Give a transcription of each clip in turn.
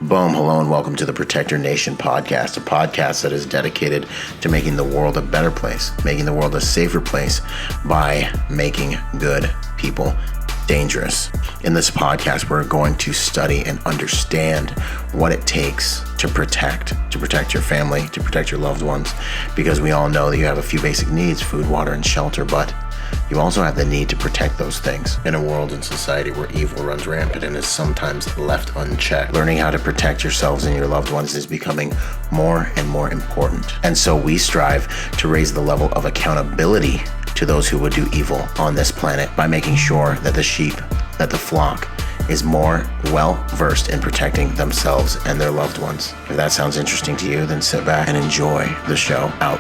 Boom, hello, and welcome to the Protect Your Nation podcast, a podcast that is dedicated to making the world a better place, making the world a safer place by making good people dangerous. In this podcast, we're going to study and understand what it takes to protect your family, to protect your loved ones, because we all know that you have a few basic needs, food, water, and shelter, but you also have the need to protect those things. In a world and society where evil runs rampant and is sometimes left unchecked, learning how to protect yourselves and your loved ones is becoming more and more important. And so we strive to raise the level of accountability to those who would do evil on this planet by making sure that the sheep, that the flock, is more well-versed in protecting themselves and their loved ones. If that sounds interesting to you, then sit back and enjoy the show. Out.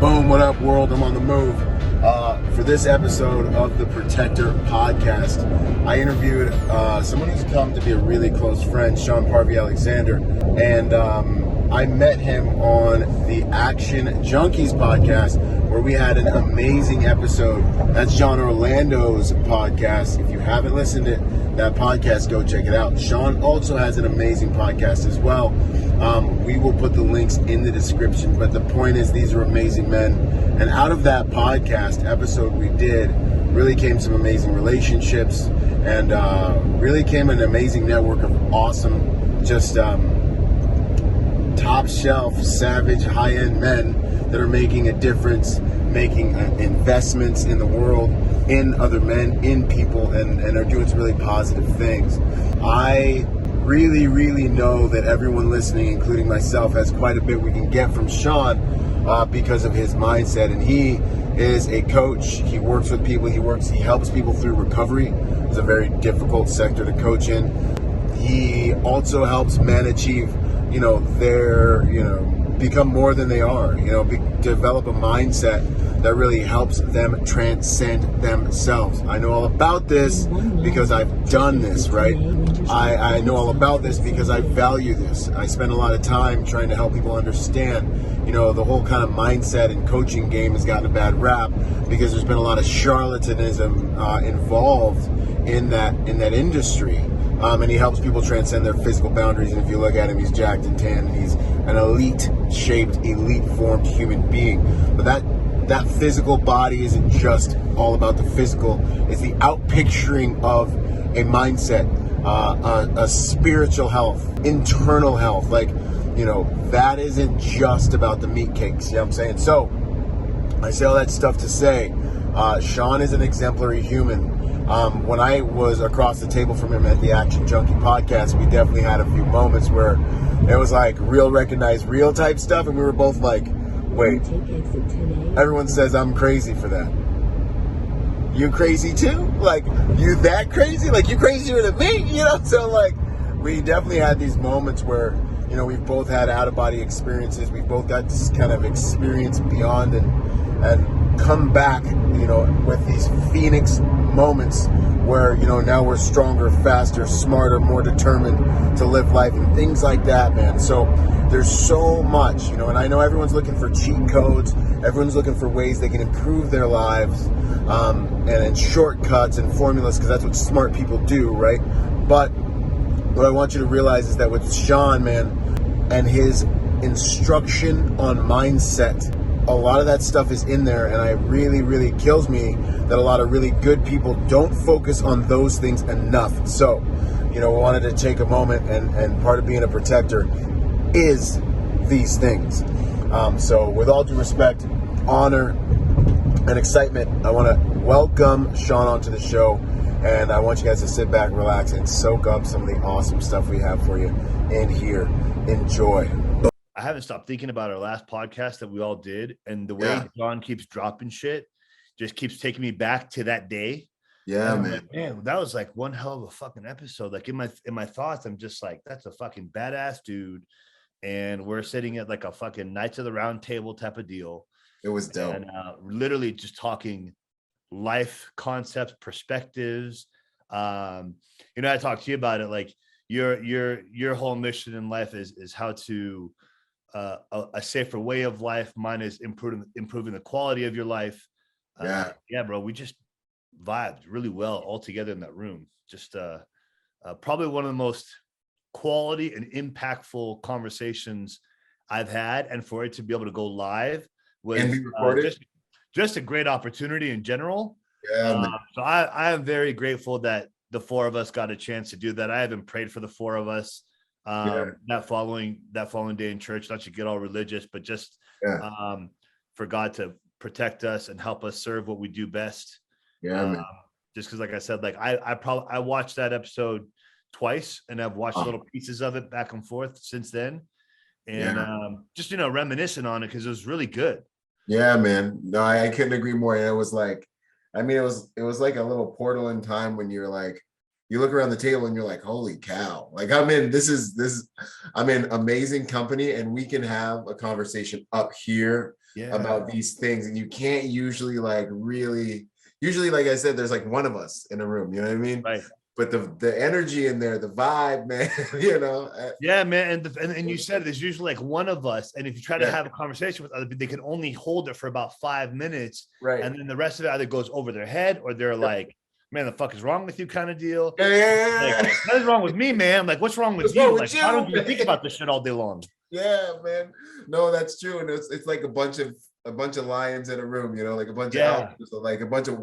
Boom, what up, world? I'm on the move. For this episode of the Protector podcast, I interviewed someone who's come to be a really close friend, Sean Parvi Alexander, and I met him on the Action Junkies podcast, where we had an amazing episode. That's John Orlando's podcast. If you haven't listened to that podcast, go check it out. Sean also has an amazing podcast as well. We will put the links in the description, but the point is, these are amazing men. And out of that podcast episode we did, really came some amazing relationships, and really came an amazing network of awesome, just top shelf, savage, high-end men that are making a difference, making investments in the world, in other men, in people, and are doing some really positive things. I really know that everyone listening, including myself, has quite a bit we can get from Sean because of his mindset. And he is a coach. He works with people. He helps people through recovery. It's a very difficult sector to coach in. He also helps men achieve, become more than they are, develop a mindset that really helps them transcend themselves. I know all about this because I've done this, right? I know all about this because I value this. I spend a lot of time trying to help people understand, the whole kind of mindset and coaching game has gotten a bad rap because there's been a lot of charlatanism involved in that industry. And he helps people transcend their physical boundaries. And if you look at him, he's jacked and tan, and he's an elite-shaped, elite-formed human being. But that physical body isn't just all about the physical. It's the outpicturing of a mindset, a spiritual health, internal health. That isn't just about the meat cakes. You know what I'm saying? So I say all that stuff to say, Sean is an exemplary human. When I was across the table from him at the Action Junkie podcast, we definitely had a few moments where it was like real recognize real type stuff, and we were both like, wait, everyone says I'm crazy for that. You crazy too? Like, you that crazy? Like, you crazier than me? So we definitely had these moments where, we've both had out-of-body experiences. We've both got this kind of experience beyond and come back, with these phoenix moments where, now we're stronger, faster, smarter, more determined to live life and things like that, man. So there's so much, and I know everyone's looking for cheat codes. Everyone's looking for ways they can improve their lives, and shortcuts and formulas, because that's what smart people do, right? But what I want you to realize is that with Sean, man, and his instruction on mindset, a lot of that stuff is in there, and it really kills me that a lot of really good people don't focus on those things enough. So, we wanted to take a moment, and part of being a protector is these things. So with all due respect, honor, and excitement, I want to welcome Sean onto the show, and I want you guys to sit back, relax, and soak up some of the awesome stuff we have for you in here. Enjoy. I haven't stopped thinking about our last podcast that we all did, and the way John keeps dropping shit just keeps taking me back to that day. Yeah, man, that was like one hell of a fucking episode. Like in my thoughts, I'm just like, that's a fucking badass dude, and we're sitting at like a fucking Knights of the Round Table type of deal. It was dope. And literally just talking life concepts, perspectives. I talked to you about it. Like your whole mission in life is how to a safer way of life. Mine is improving the quality of your life. Bro, we just vibed really well all together in that room. Just probably one of the most quality and impactful conversations I've had, and for it to be able to go live was And be recorded. Just a great opportunity in general. Yeah, man. So I am very grateful that the four of us got a chance to do that. I haven't prayed for the four of us that following day in church, not to get all religious, but just for God to protect us and help us serve what we do best. Yeah, man. Just because, like I said, like I watched that episode twice, and I've watched little pieces of it back and forth since then, and just reminiscing on it because it was really good. Yeah, man. No, I couldn't agree more. And it was like, I mean, it was like a little portal in time when you're like, you look around the table and you're like, holy cow! Like I'm in amazing company, and we can have a conversation up here about these things, and you can't usually usually, like I said, there's like one of us in a room, you know what I mean? Right. But the energy in there, the vibe, man, Yeah, man. And you said there's usually like one of us. And if you try to have a conversation with other people, they can only hold it for about 5 minutes. Right. And then the rest of it either goes over their head, or they're like, man, the fuck is wrong with you kind of deal. Yeah. Like, what is wrong with me, man? Like, what's wrong with you? Like, why don't you think about this shit all day long? Yeah, man. No, that's true. And it's like a bunch of lions in a room, like a bunch of alphas, like a bunch of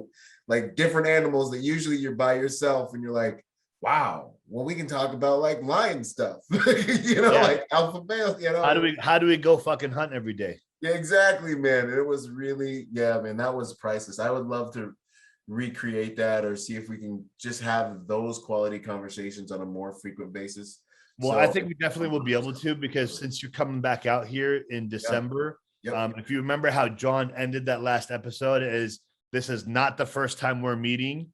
like different animals that usually you're by yourself and you're like, wow, well, we can talk about like lion stuff, like alpha male, How do we go fucking hunt every day? Yeah, exactly, man. It was really, man, that was priceless. I would love to recreate that, or see if we can just have those quality conversations on a more frequent basis. Well, I think we definitely will be able to, because since you're coming back out here in December, if you remember how John ended that last episode, this is not the first time we're meeting.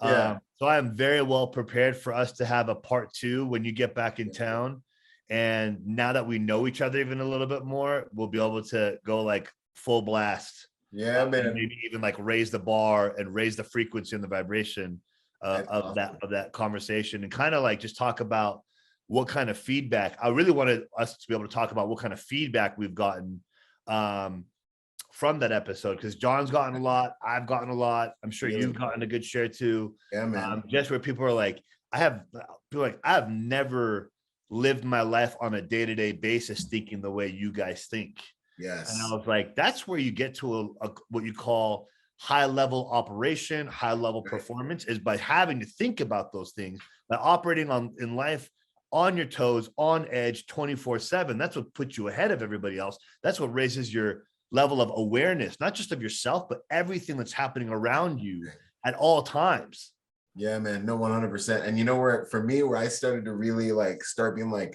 So I am very well prepared for us to have a part 2 when you get back in town. And now that we know each other even a little bit more, we'll be able to go like full blast. Yeah, man. And maybe even like raise the bar and raise the frequency and the vibration of that conversation, and kind of like just talk about what kind of feedback. I really wanted us to be able to talk about what kind of feedback we've gotten from that episode, because John's gotten a lot, I've gotten a lot, I'm sure you've gotten a good share too. Yeah, man. Just where people are like, I've never lived my life on a day-to-day basis thinking the way you guys think. Yes. And I was like, that's where you get to a what you call high level operation, high level performance, is by having to think about those things, by operating in life on your toes, on edge 24/7. That's what puts you ahead of everybody else. That's what raises your level of awareness, not just of yourself, but everything that's happening around you at all times. Yeah, man. No, 100%. And where I started to really start being when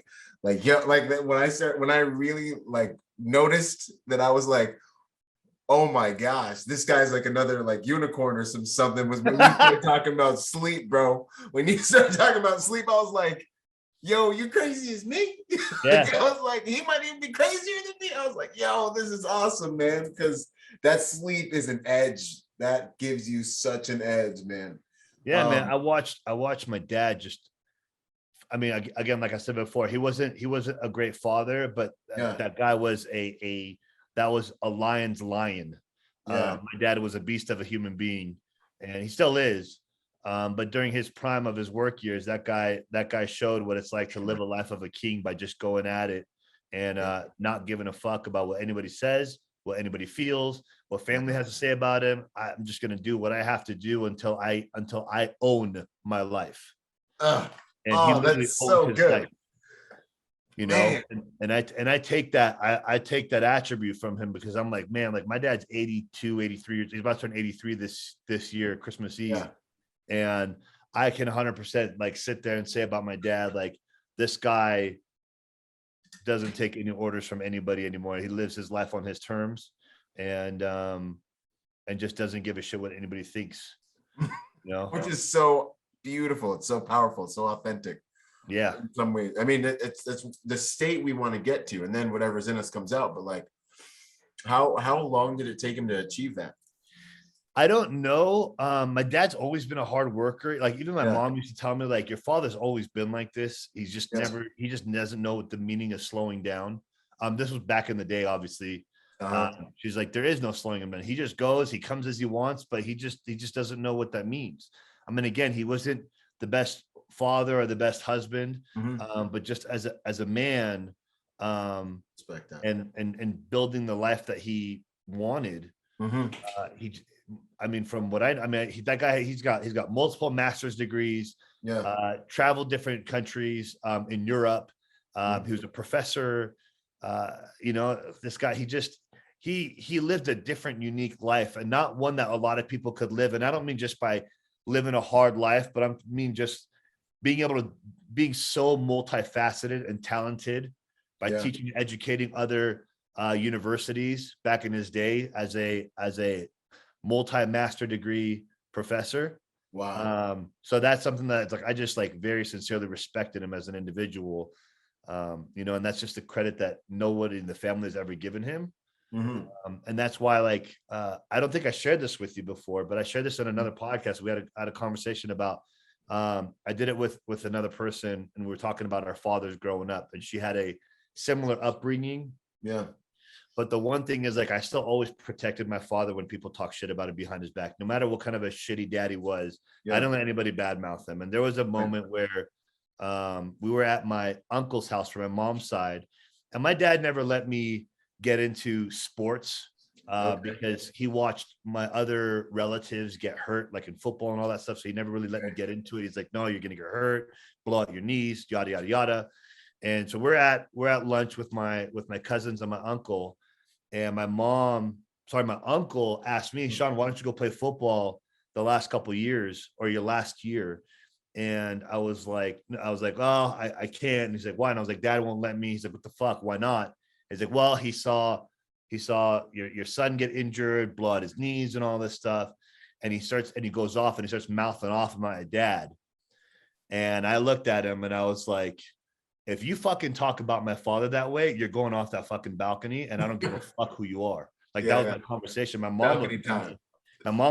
I really noticed that I was like, oh my gosh, this guy's like another unicorn or something, was when you started talking about sleep, bro. When you started talking about sleep, I was like, yo, you crazy as me? Yeah. I was like, he might even be crazier than me. I was like, yo, this is awesome, man. Because that sleep is an edge. That gives you such an edge, man. Yeah, man. I watched my dad again, like I said before, he wasn't a great father, but that guy was a lion's lion. My dad was a beast of a human being, and he still is. But during his prime of his work years, that guy showed what it's like to live a life of a king by just going at it and not giving a fuck about what anybody says, what anybody feels, what family has to say about him. I'm just going to do what I have to do until I own my life. That's so good. Life, and I take that attribute from him, because I'm like, man, like my dad's 82, 83 years. He's about to turn 83 this year, Christmas Eve. And I can 100% sit there and say about my dad, this guy doesn't take any orders from anybody anymore. He lives his life on his terms, and just doesn't give a shit what anybody thinks, which is so beautiful. It's so powerful. It's so authentic. Yeah. In some ways. I mean, it's the state we want to get to, and then whatever's in us comes out. But how long did it take him to achieve that? I don't know. My dad's always been a hard worker. Even my mom used to tell me, your father's always been like this. He's just he just doesn't know what the meaning of slowing down. This was back in the day, obviously. She's like, there is no slowing him down. He just goes, he comes as he wants, but he just doesn't know what that means. I mean, again, he wasn't the best father or the best husband, Mm-hmm. but just as a man, Respect that. and building the life that he wanted. Mm-hmm. I mean, from what I mean, that guy, he's got multiple master's degrees, Yeah. traveled different countries, in Europe. He was a professor. This guy, he lived a different, unique life, and not one that a lot of people could live. And I don't mean just by living a hard life, but I mean just being so multifaceted and talented by teaching and educating other universities back in his day as a multi-master degree professor. Wow. So that's something that I just very sincerely respected him as an individual. And that's just a credit that nobody in the family has ever given him. Mm-hmm. And that's why, I don't think I shared this with you before, but I shared this in another podcast. We had a conversation about, I did it with another person, and we were talking about our fathers growing up, and she had a similar upbringing. Yeah. But the one thing is, I still always protected my father when people talk shit about him behind his back, no matter what kind of a shitty dad he was. I didn't let anybody badmouth him. And there was a moment where we were at my uncle's house from my mom's side, and my dad never let me get into sports because he watched my other relatives get hurt, like in football and all that stuff. So he never really let me get into it. He's like, no, you're going to get hurt, blow out your knees, yada, yada, yada. And so we're at lunch with my cousins and my uncle, and my uncle asked me, Sean, why don't you go play football the last couple of years, or your last year? And I was like, oh, I can't. And he's like, why? And I was like, Dad won't let me. He's like, what the fuck? Why not? He's like, well, he saw your son get injured, blood his knees and all this stuff. And he goes off and he starts mouthing off my dad. And I looked at him and I was like, if you fucking talk about my father that way, you're going off that fucking balcony, and I don't give a fuck who you are. That was my conversation. My mom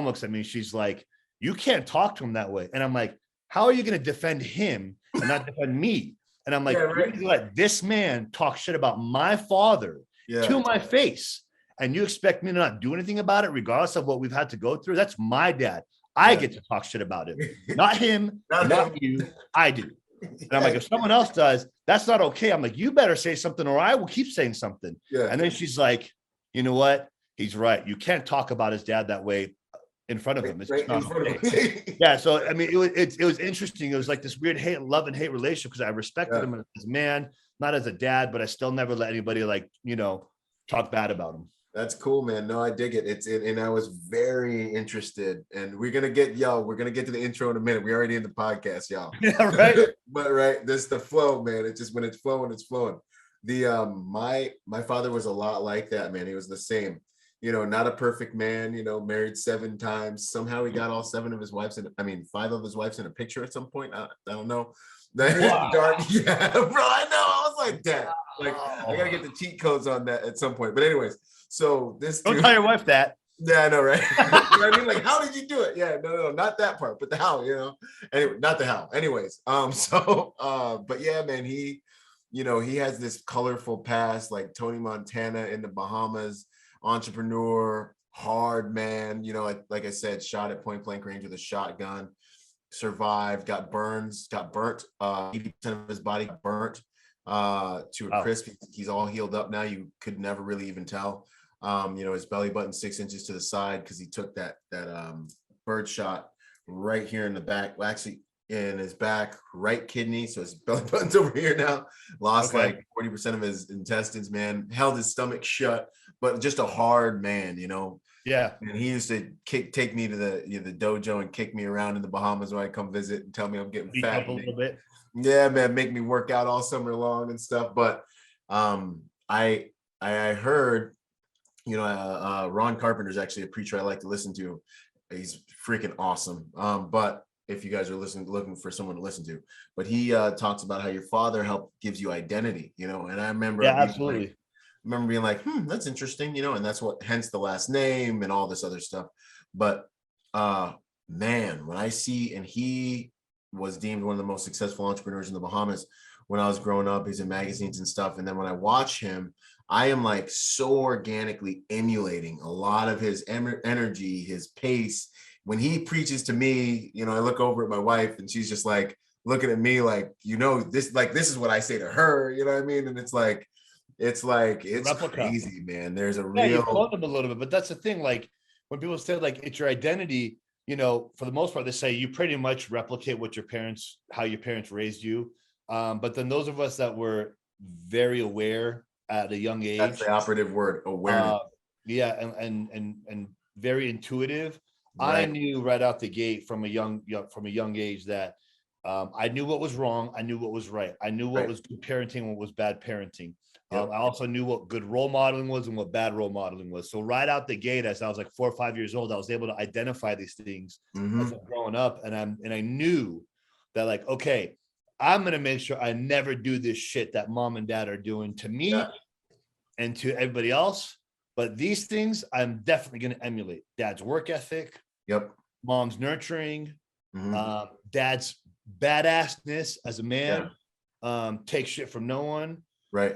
looks at me. She's like, you can't talk to him that way. And I'm like, how are you going to defend him and not defend me? And I'm like, you're going to let this man talk shit about my father to my face, and you expect me to not do anything about it, regardless of what we've had to go through? That's my dad. I get to talk shit about him, not him, not you. I do. And I'm like, if someone else does, that's not okay. I'm like, you better say something, or I will keep saying something. And then she's like, you know what? He's right. You can't talk about his dad that way in front of him. It's just not okay. So I mean, it was interesting. It was like this weird love and hate relationship, because I respected him as a man, not as a dad, but I still never let anybody talk bad about him. That's cool, man. No, I dig it. And I was very interested, and we're gonna get to the intro in a minute. We're already in the podcast, y'all. Yeah, right. But this is the flow, man. It's just when it's flowing, it's flowing. The my father was a lot like that, man. He was the same. Not a perfect man, married 7 times. Somehow he got all 7 of his wives 5 of his wives in a picture at some point. I don't know. Wow. Yeah, bro, I know. I was like, Dad, I gotta get the cheat codes on that at some point. But anyways, so this don't tell your wife that. Yeah, I know, right? I mean, how did you do it? Yeah, no, not that part, but the how, Anyway, not the how. Anyways, but yeah, man, he has this colorful past, like Tony Montana in the Bahamas, entrepreneur, hard man, like I said, shot at point blank range with a shotgun, survived, got burnt, 80% of his body got burnt to a crisp. He's all healed up now. You could never really even tell. His belly button 6 inches to the side, because he took that bird shot right here in the back. Well, actually in his back right kidney, so his belly button's over here now. Lost like 40% of his intestines, man. Held his stomach shut, but just a hard man, Yeah. And he used to take me to the dojo and kick me around in the Bahamas when I come visit, and tell me I'm getting fat up a little bit. Yeah, man, make me work out all summer long and stuff. But I heard, Ron Carpenter is actually a preacher I like to listen to. He's freaking awesome. But if you guys are looking for someone to listen to, but he talks about how your father gives you identity, and I remember, absolutely. Being like, that's interesting, and that's hence the last name and all this other stuff. But man, when I see, and he was deemed one of the most successful entrepreneurs in the Bahamas when I was growing up, he's in magazines and stuff. And then when I watch him, I am like so organically emulating a lot of his energy, his pace. When he preaches to me, I look over at my wife and she's just like looking at me like, this is what I say to her, you know what I mean? And it's Replica. crazy, man. There's a Yeah, you real clone them a little bit, but that's the thing. Like when people say like it's your identity, for the most part, they say you pretty much replicate how your parents raised you. But then those of us that were very aware at a young age, that's the operative word, awareness. Yeah, and very intuitive. Right. I knew right out the gate from a young age that I knew what was wrong. I knew what was right. I knew what was good parenting and what was bad parenting. Yep. I also knew what good role modeling was and what bad role modeling was. So right out the gate, as I was like 4 or 5 years old, I was able to identify these things as I'm growing up, and I knew that like, okay, I'm gonna make sure I never do this shit that mom and dad are doing to me and to everybody else. But these things I'm definitely gonna emulate. Dad's work ethic. Yep. Mom's nurturing. Dad's badassness as a man. Take shit from no one. Right.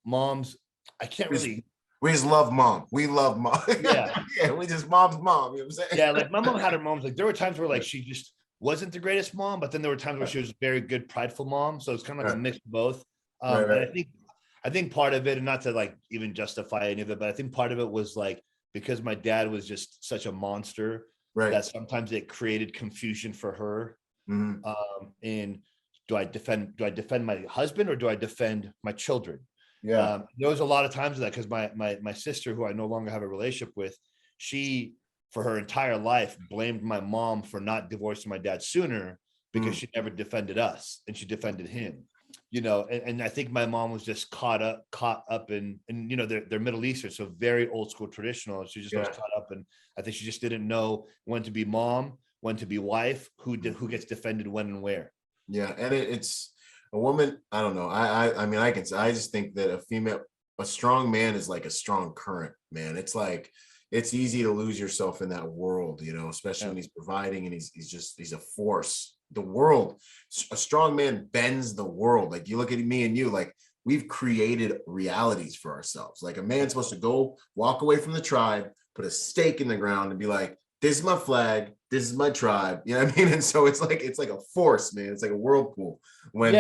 Mom's, I can't really. We just love mom. We love mom. Yeah. Yeah. We just mom's mom. You know what I'm saying? Yeah. Like my mom had her moments. Like there were times where like she just wasn't the greatest mom, but then there were times where she was a very good, prideful mom. So it's kind of like a mix of both. And I think part of it, and not to like even justify any of it, but I think part of it was like because my dad was just such a monster that sometimes it created confusion for her. And do I defend my husband or do I defend my children? Yeah. There was a lot of times of that because my sister, who I no longer have a relationship with, she for her entire life blamed my mom for not divorcing my dad sooner because she never defended us and she defended him. And I think my mom was just caught up in they're Middle Eastern, so very old school traditional. She just was caught up, and I think she just didn't know when to be mom, when to be wife, who gets defended when and where. Yeah, and it's a woman. I don't know. I mean, I just think that a strong man is like a strong current, man. It's like it's easy to lose yourself in that world, especially when he's providing and he's a force. The world, a strong man bends the world. Like you look at me and you, like we've created realities for ourselves. Like a man's supposed to go walk away from the tribe, put a stake in the ground and be like, this is my flag, this is my tribe. You know what I mean? And so it's like a force, man. It's like a whirlpool. When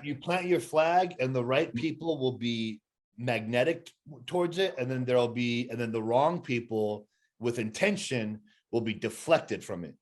you plant your flag and the right people will be magnetic towards it, and then the wrong people with intention will be deflected from it.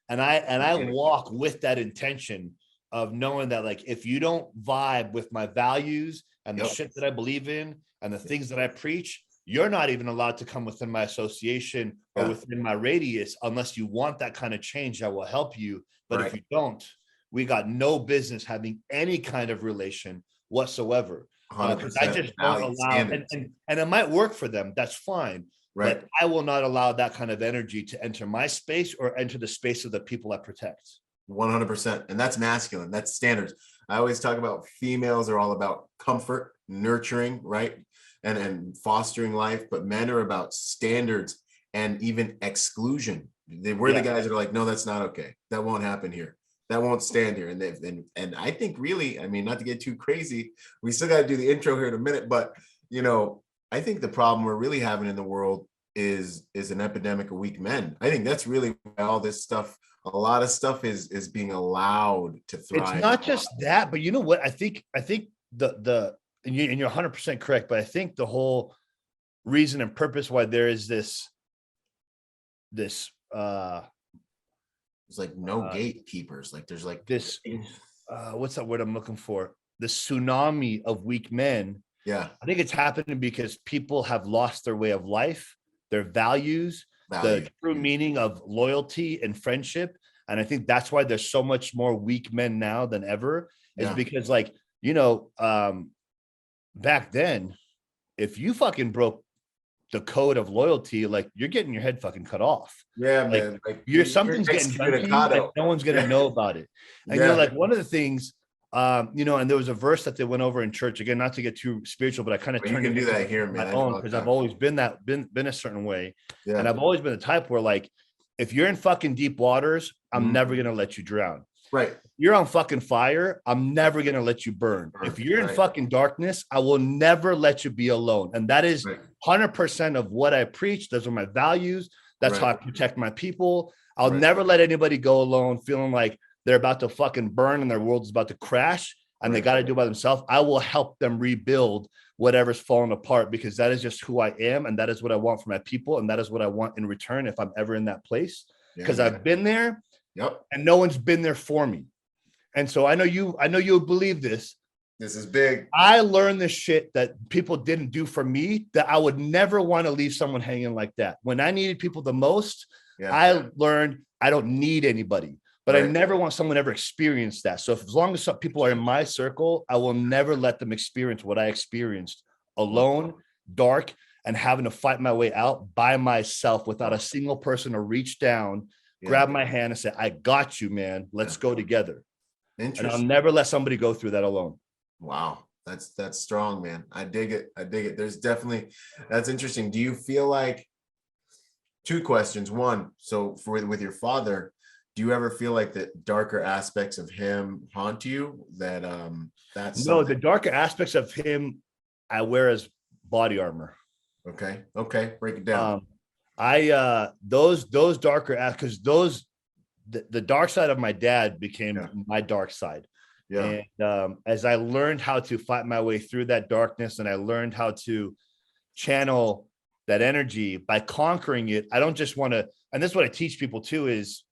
And I walk with that intention of knowing that like if you don't vibe with my values and the shit that I believe in and the things that I preach, you're not even allowed to come within my association or within my radius unless you want that kind of change that will help you. But if you don't, we got no business having any kind of relation whatsoever. Because I just don't allow, and it might work for them. That's fine. Right. But I will not allow that kind of energy to enter my space or enter the space of the people I protect. 100%. And that's masculine. That's standards. I always talk about females are all about comfort, nurturing, right? And fostering life. But men are about standards and even exclusion. We're the guys that are like, no, that's not okay. That won't happen here. That won't stand here. And I think really, I mean, not to get too crazy, we still got to do the intro here in a minute, but I think the problem we're really having in the world is an epidemic of weak men. I think that's really why all this stuff, a lot of stuff is being allowed to thrive. It's not just that, but you know what? I think the and you're 100% correct, but I think the whole reason and purpose why there is this there's like no gatekeepers. Like there's like this what's that word I'm looking for? The tsunami of weak men. Yeah. I think it's happening because people have lost their way of life, their values, the true meaning of loyalty and friendship. And I think that's why there's so much more weak men now than ever, is because back then, if you fucking broke the code of loyalty, like you're getting your head fucking cut off. Yeah, man. Like something's getting done to you, like, no one's gonna know about it. And like one of the things, and there was a verse that they went over in church, again, not to get too spiritual, but I kind of turned into that here, man, my own, because I've always been a certain way. Yeah. And I've always been the type where like, if you're in fucking deep waters, I'm never gonna let you drown. Right. You're on fucking fire, I'm never gonna let you burn. If you're in fucking darkness, I will never let you be alone. And that is 100% of what I preach. Those are my values. That's how I protect my people. I'll Right. never let anybody go alone feeling like they're about to fucking burn and their world's about to crash and they Right. got to do it by themselves. I will help them rebuild whatever's falling apart, because that is just who I am. And that is what I want for my people. And that is what I want in return if I'm ever in that place, because Yeah. I've been there. Yep. And no one's been there for me. And so I know you believe this. This is big. I learned this shit that people didn't do for me, that I would never want to leave someone hanging like that. When I needed people the most, I learned I don't need anybody, but I never want someone to ever experience that. So as long as some people are in my circle, I will never let them experience what I experienced alone, dark, and having to fight my way out by myself without a single person to reach down, grab my hand and say, I got you, man. Let's go together. And I'll never let somebody go through that alone. Wow. That's strong, man. I dig it. There's definitely, that's interesting. Do you feel like, two questions. One, so with your father, do you ever feel like the darker aspects of him haunt you? That's the darker aspects of him I wear as body armor. Okay. Break it down. Those darker, because the dark side of my dad became my dark side. Yeah. And as I learned how to fight my way through that darkness, and I learned how to channel that energy by conquering it, I don't just want to, and this is what I teach people too, is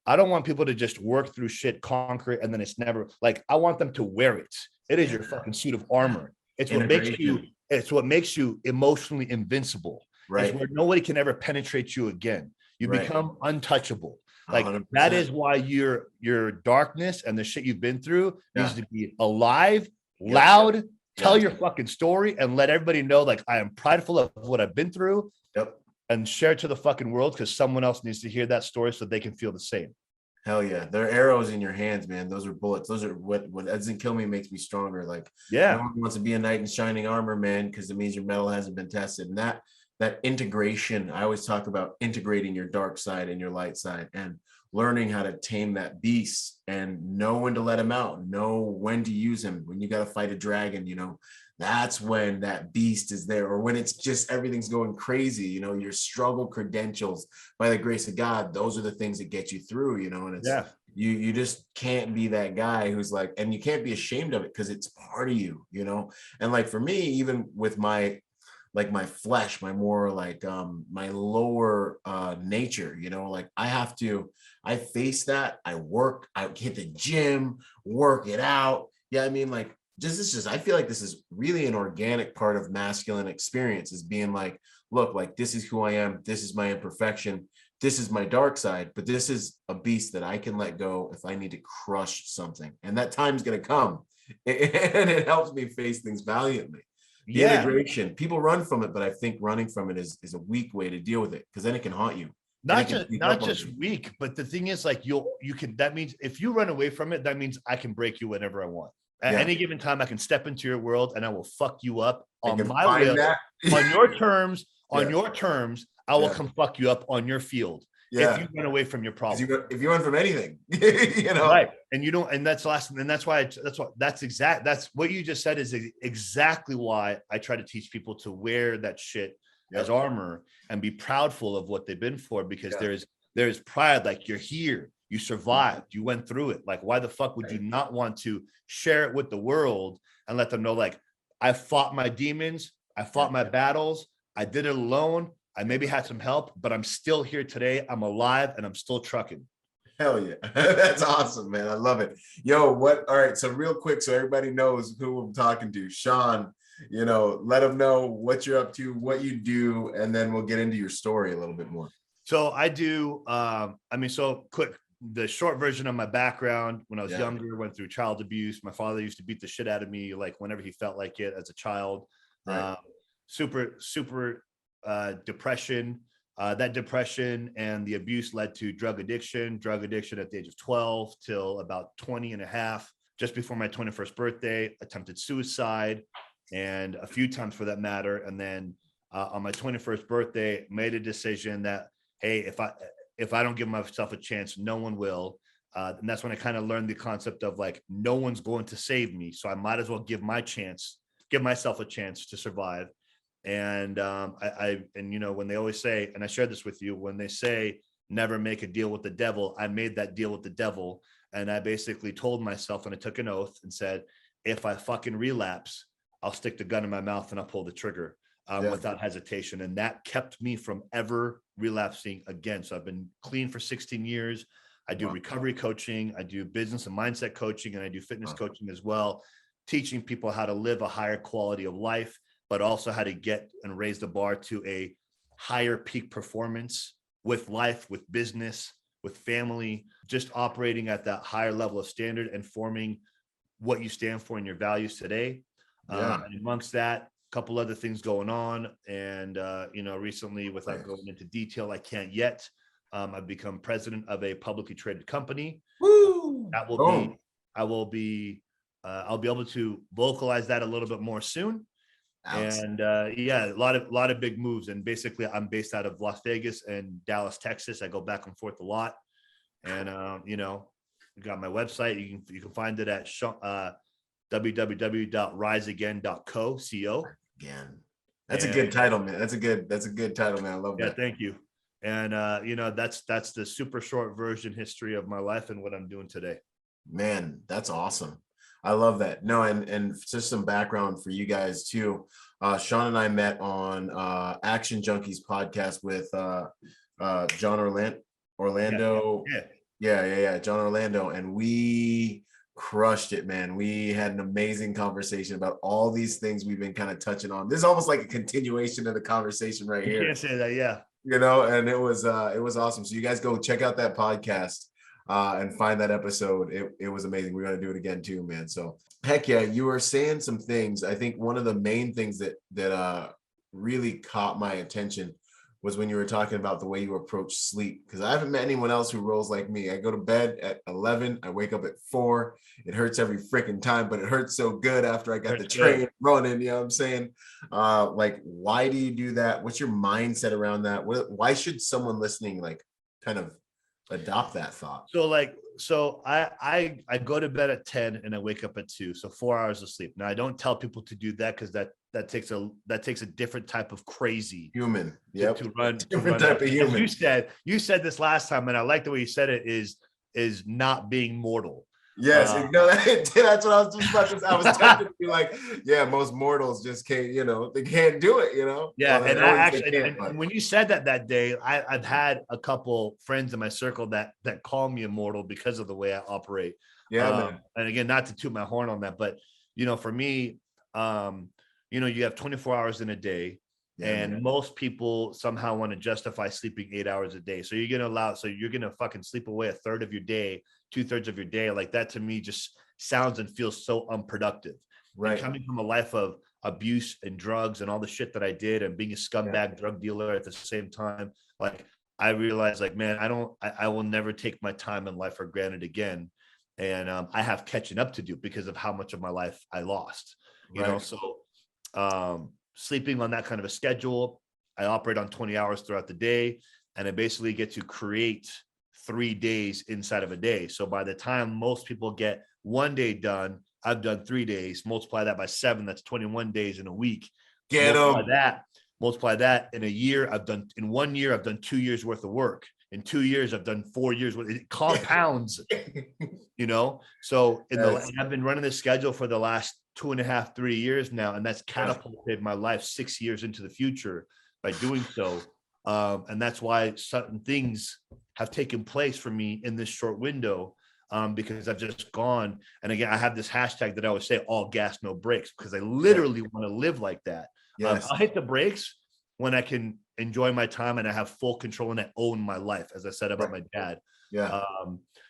I don't want people to just work through shit, conquer it, and then it's never, like, I want them to wear it. It is your fucking suit of armor. It's what makes you emotionally invincible. Right. It's where nobody can ever penetrate you again. You become untouchable. Like 100%. That is why your darkness and the shit you've been through needs to be alive, loud, tell your fucking story, and let everybody know, like, I am prideful of what I've been through, and share it to the fucking world, because someone else needs to hear that story so they can feel the same. Hell yeah. They're arrows in your hands, man. Those are bullets. Those are what doesn't kill me makes me stronger. Like, no one wants to be a knight in shining armor, man, because it means your metal hasn't been tested. And that integration, I always talk about integrating your dark side and your light side, and learning how to tame that beast and know when to let him out, know when to use him. When you got to fight a dragon, that's when that beast is there, or when it's just everything's going crazy, your struggle credentials, by the grace of God, those are the things that get you through, and it's you just can't be that guy who's like, and you can't be ashamed of it, because it's part of you, and like for me, even with my flesh, my more like my lower nature, like I face that, I work, I hit the gym, work it out. I mean, like, I feel like this is really an organic part of masculine experience, is being like, look, like, this is who I am. This is my imperfection. This is my dark side, but this is a beast that I can let go if I need to crush something. And that time's going to come. And it helps me face things valiantly. The integration, people run from it, but I think running from it is a weak way to deal with it, because then it can haunt you. Not just weak, but the thing is, like, that means if you run away from it, that means I can break you whenever I want. At any given time, I can step into your world and I will fuck you up on my will, on your terms, your terms. I will come fuck you up on your field. If you run away from your problem, if you run from anything, right. And you don't, and that's that's what you just said is exactly why I try to teach people to wear that shit as armor and be proudful of what they've been for, because there's pride. Like, you're here, you survived, you went through it. Like, why the fuck would you not want to share it with the world and let them know, like, I fought my demons, I fought my battles, I did it alone, I maybe had some help, but I'm still here today, I'm alive, and I'm still trucking. Hell yeah. That's awesome, man. I love it. All right, so real quick, so everybody knows who I'm talking to, Sean, let them know what you're up to, what you do, and then we'll get into your story a little bit more. So I do, quick, the short version of my background: when I was younger, went through child abuse. My father used to beat the shit out of me, like, whenever he felt like it as a child. Super depression. That depression and the abuse led to drug addiction at the age of 12 till about 20 and a half. Just before my 21st birthday, attempted suicide, and a few times for that matter. And then on my 21st birthday, made a decision that, hey, if I don't give myself a chance, no one will. And that's when I kind of learned the concept of, like, no one's going to save me, so I might as well give myself a chance to survive. And when they always say, and I shared this with you, when they say never make a deal with the devil. I made that deal with the devil. And I basically told myself, and I took an oath and said, if I fucking relapse, I'll stick the gun in my mouth and I'll pull the trigger without hesitation. And that kept me from ever relapsing again. So I've been clean for 16 years. I do recovery coaching, I do business and mindset coaching, and I do fitness coaching as well, teaching people how to live a higher quality of life, but also how to get and raise the bar to a higher peak performance with life, with business, with family, just operating at that higher level of standard and forming what you stand for and your values today. And amongst that, a couple other things going on. And, recently, without going into detail, I can't yet. I've become president of a publicly traded company. Woo! That will I'll be able to vocalize that a little bit more soon. And a lot of big moves. And basically, I'm based out of Las Vegas and Dallas, Texas. I go back and forth a lot. And you got my website. You can find it at www.riseagain.co. Again, that's a good title, man. That's a good title, man. I love that. Yeah, thank you. And that's the super short version history of my life and what I'm doing today. Man, that's awesome. I love that. No, and just some background for you guys too. Sean and I met on Action Junkies podcast with John Orlando. Yeah. John Orlando. And we crushed it, man. We had an amazing conversation about all these things we've been kind of touching on. This is almost like a continuation of the conversation right here. You can't say that, yeah. And it was awesome. So you guys go check out that podcast and find that episode. It was amazing. We're going to do it again too, man. So heck yeah, you were saying some things. I think one of the main things that really caught my attention was when you were talking about the way you approach sleep. Because I haven't met anyone else who rolls like me. I go to bed at 11. I wake up at 4. It hurts every freaking time, but it hurts so good after I got the train running. You know what I'm saying? Why do you do that? What's your mindset around that? Why should someone listening kind of adopt that thought? So I go to bed at 10 and I wake up at 2. So 4 hours of sleep. Now I don't tell people to do that because that takes a different type of crazy human. To run type of human. You said this last time, and I like the way you said it is not being mortal. Yes, that's what I was just about to say. I was tempted to be like, yeah, most mortals just can't, they can't do it, Yeah, well, and I actually, when you said that day, I've had a couple friends in my circle that call me immortal because of the way I operate. Yeah, and again, not to toot my horn on that, but for me, you have 24 hours in a day. And most people somehow want to justify sleeping 8 hours a day. So you're going to fucking sleep away a third of your day, 2/3 of your day. Like that to me just sounds and feels so unproductive. Right. And coming from a life of abuse and drugs and all the shit that I did and being a scumbag drug dealer at the same time, like I realized man, I will never take my time in life for granted again. And I have catching up to do because of how much of my life I lost, sleeping on that kind of a schedule. I operate on 20 hours throughout the day, and I basically get to create 3 days inside of a day. So by the time most people get 1 day done, I've done 3 days. Multiply that by 7, that's 21 days in a week. Multiply that in a year. In 1 year, I've done 2 years worth of work. In 2 years, I've done 4 years. It compounds, So I've been running this schedule for the last 2.5, 3 years now, and that's catapulted my life 6 years into the future by doing so. And that's why certain things have taken place for me in this short window, because I've just gone. And again, I have this hashtag that I always say, all gas, no brakes, because I literally want to live like that. Yes. I'll hit the brakes when I can enjoy my time and I have full control and I own my life, as I said about my dad. Yeah.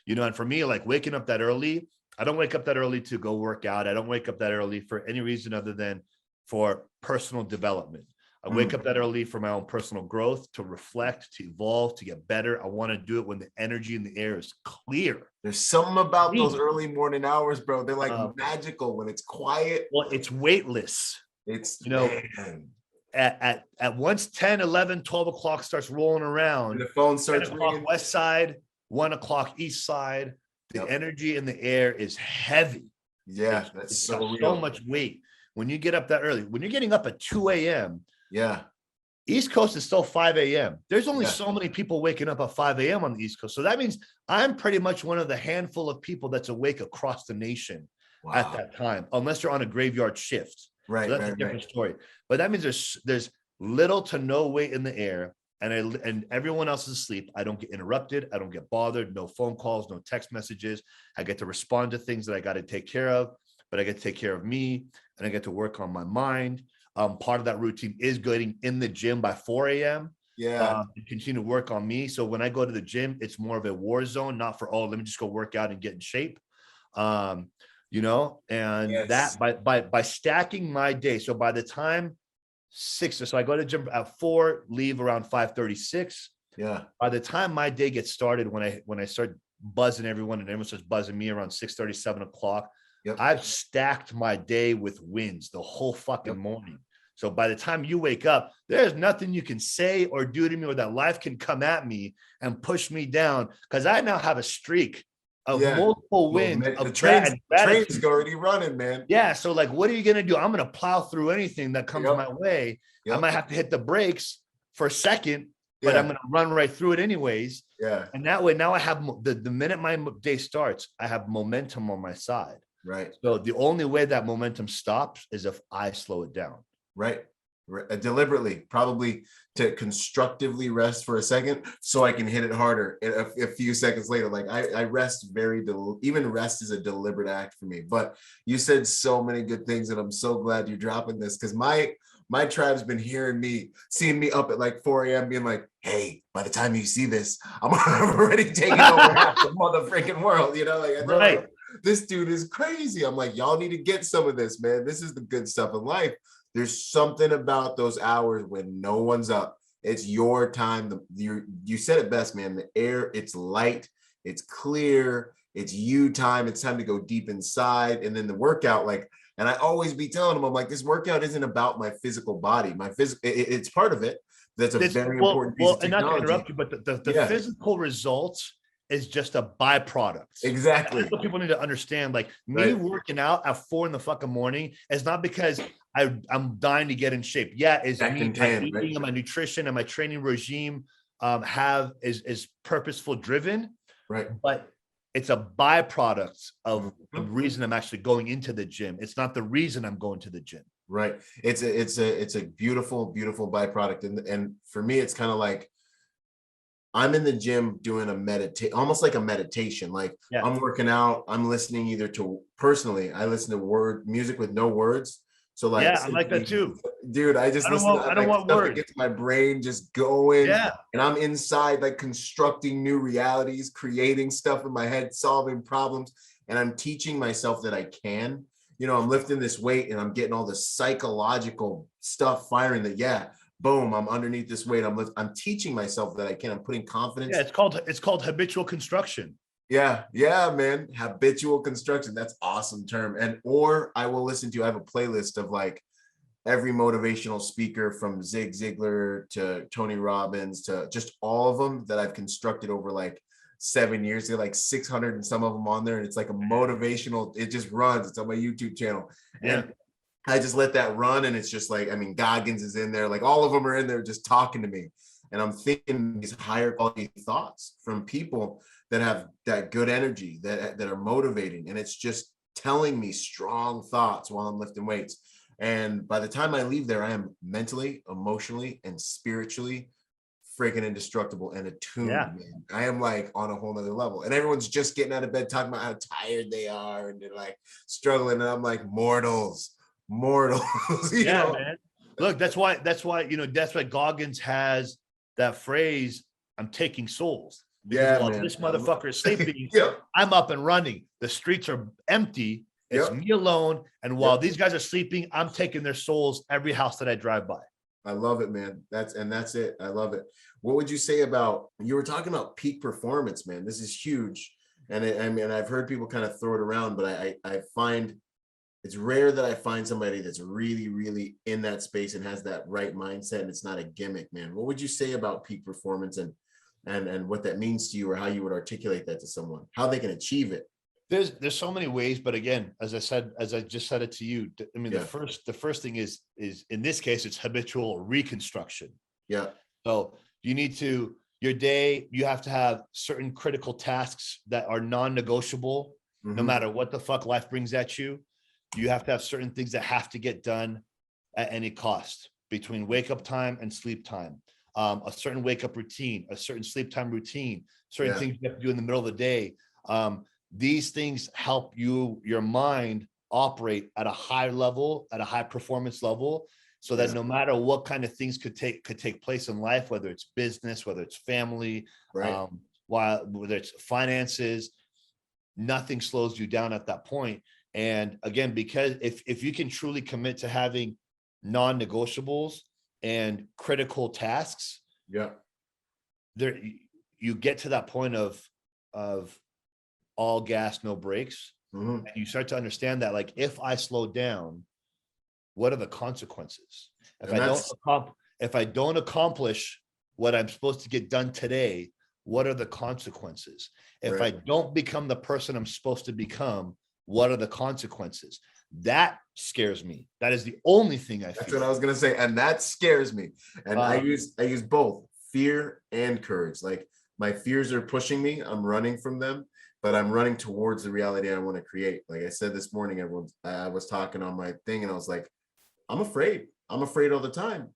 And for me, waking up that early, I don't wake up that early to go work out. I don't wake up that early for any reason other than for personal development. I wake up that early for my own personal growth, to reflect, to evolve, to get better. I want to do it when the energy in the air is clear. There's something about those early morning hours, bro. They're magical when it's quiet. Well, it's weightless. It's, at once 10, 11, 12 o'clock starts rolling around. And the phone starts ringing. West side, 1 o'clock east side. The energy in the air is heavy. Yeah, that's so real. So much weight. When you get up that early, when you're getting up at 2 a.m., East Coast is still 5 a.m. There's only Yeah. so many people waking up at 5 a.m. on the East Coast. So that means I'm pretty much one of the handful of people that's awake across the nation at that time, unless you're on a graveyard shift. Right. So that's a different story. But that means there's little to no weight in the air, and everyone else is asleep. I don't get interrupted. I don't get bothered. No phone calls, no text messages. I get to respond to things that I got to take care of, but I get to take care of me, and I get to work on my mind. Part of that routine is getting in the gym by 4 a.m. Yeah. And continue to work on me. So when I go to the gym, it's more of a war zone, not for, oh, let me just go work out and get in shape. And Yes. that by stacking my day. So by the time 6, so I go to the gym at 4, leave around 5:36. Yeah. By the time my day gets started, when I start buzzing everyone and everyone starts buzzing me around 6:30, 7 o'clock, Yep. I've stacked my day with wins the whole fucking morning. So by the time you wake up, there's nothing you can say or do to me, or that life can come at me and push me down, because I now have a streak of multiple wins. The train's already running, man. Yeah. So like, what are you going to do? I'm going to plow through anything that comes my way. I might have to hit the brakes for a second, but I'm going to run right through it anyways. Yeah. And that way, now I have the minute my day starts, I have momentum on my side. Right. So the only way that momentum stops is if I slow it down. Right. Deliberately, probably to constructively rest for a second so I can hit it harder a few seconds later. Like I rest even rest is a deliberate act for me. But you said so many good things, and I'm so glad you're dropping this, because my tribe's been seeing me up at like 4 a.m. being like, hey, by the time you see this, I'm already taking over half the motherfucking world, like, right. This dude is crazy. I'm like, y'all need to get some of this, man. This is the good stuff in life. There's something about those hours when no one's up. It's your time. You said it best, man. The air, it's light, it's clear, it's you time. It's time to go deep inside. And then the workout, and I always be telling them, I'm like, this workout isn't about my physical body. It's part of it. That's a very important piece of technology. And not to interrupt you, but the physical results is just a byproduct. Exactly. That's what people need to understand. Like me working out at 4 in the fucking morning is not because I'm dying to get in shape. Yeah, is me eating and my nutrition and my training regime is purposeful driven. Right. But it's a byproduct of the reason I'm actually going into the gym. It's not the reason I'm going to the gym. Right. It's a beautiful, beautiful byproduct. And for me, it's kind of like, I'm in the gym doing almost like a meditation. Like I'm working out, I'm listening I listen to music with no words. So like, I like that too. Dude, I don't want words. It gets my brain just going. Yeah. And I'm inside, like constructing new realities, creating stuff in my head, solving problems. And I'm teaching myself that I can, I'm lifting this weight and I'm getting all the psychological stuff firing that, boom, I'm underneath this weight. I'm teaching myself that I can. I'm putting confidence. Yeah, it's called habitual construction. Yeah, man. Habitual construction. That's awesome term. Or I will listen to, I have a playlist of like every motivational speaker from Zig Ziglar to Tony Robbins to just all of them that I've constructed over like 7 years. They're like 600 and some of them on there. And it's like a motivational, it just runs. It's on my YouTube channel. Yeah. And I just let that run, and it's just like, Goggins is in there, like all of them are in there just talking to me. And I'm thinking these higher quality thoughts from people that have that good energy, that are motivating. And it's just telling me strong thoughts while I'm lifting weights. And by the time I leave there, I am mentally, emotionally, and spiritually freaking indestructible and attuned. Yeah. Man. I am like on a whole nother level. And everyone's just getting out of bed talking about how tired they are and they're like struggling. And I'm like, mortals. You know? Man. Look, that's why Goggins has that phrase, I'm taking souls. Because while this motherfucker is sleeping, I'm up and running. The streets are empty. It's me alone. And while these guys are sleeping, I'm taking their souls every house that I drive by. I love it, man. That's it. I love it. What would you say about, you were talking about peak performance, man. This is huge. And I've heard people kind of throw it around, but I find it's rare that I find somebody that's really, really in that space and has that right mindset, and it's not a gimmick, man. What would you say about peak performance and what that means to you, or how you would articulate that to someone, how they can achieve it? There's so many ways, but again, as I just said it to you, the first thing is in this case, it's habitual reconstruction. Yeah. So you need to, your day, you have to have certain critical tasks that are non-negotiable, no matter what the fuck life brings at you. You have to have certain things that have to get done at any cost between wake up time and sleep time. A certain wake up routine, a certain sleep time routine, certain things you have to do in the middle of the day. These things help your mind operate at a high level, at a high performance level, so that no matter what kind of things could take place in life, whether it's business, whether it's family, whether it's finances, nothing slows you down at that point. And again, because if you can truly commit to having non-negotiables and critical tasks, there you get to that point of all gas, no brakes. And you start to understand that, like, if I slow down, what are the consequences? If I don't accomplish what I'm supposed to get done today, what are the consequences? If I don't become the person I'm supposed to become, what are the consequences? That scares me. That is the only thing I feel. That's what I was gonna say, and that scares me. And I use both fear and courage. Like, my fears are pushing me. I'm running from them, but I'm running towards the reality I want to create. Like I said this morning, I was talking on my thing, and I was like, I'm afraid. I'm afraid all the time.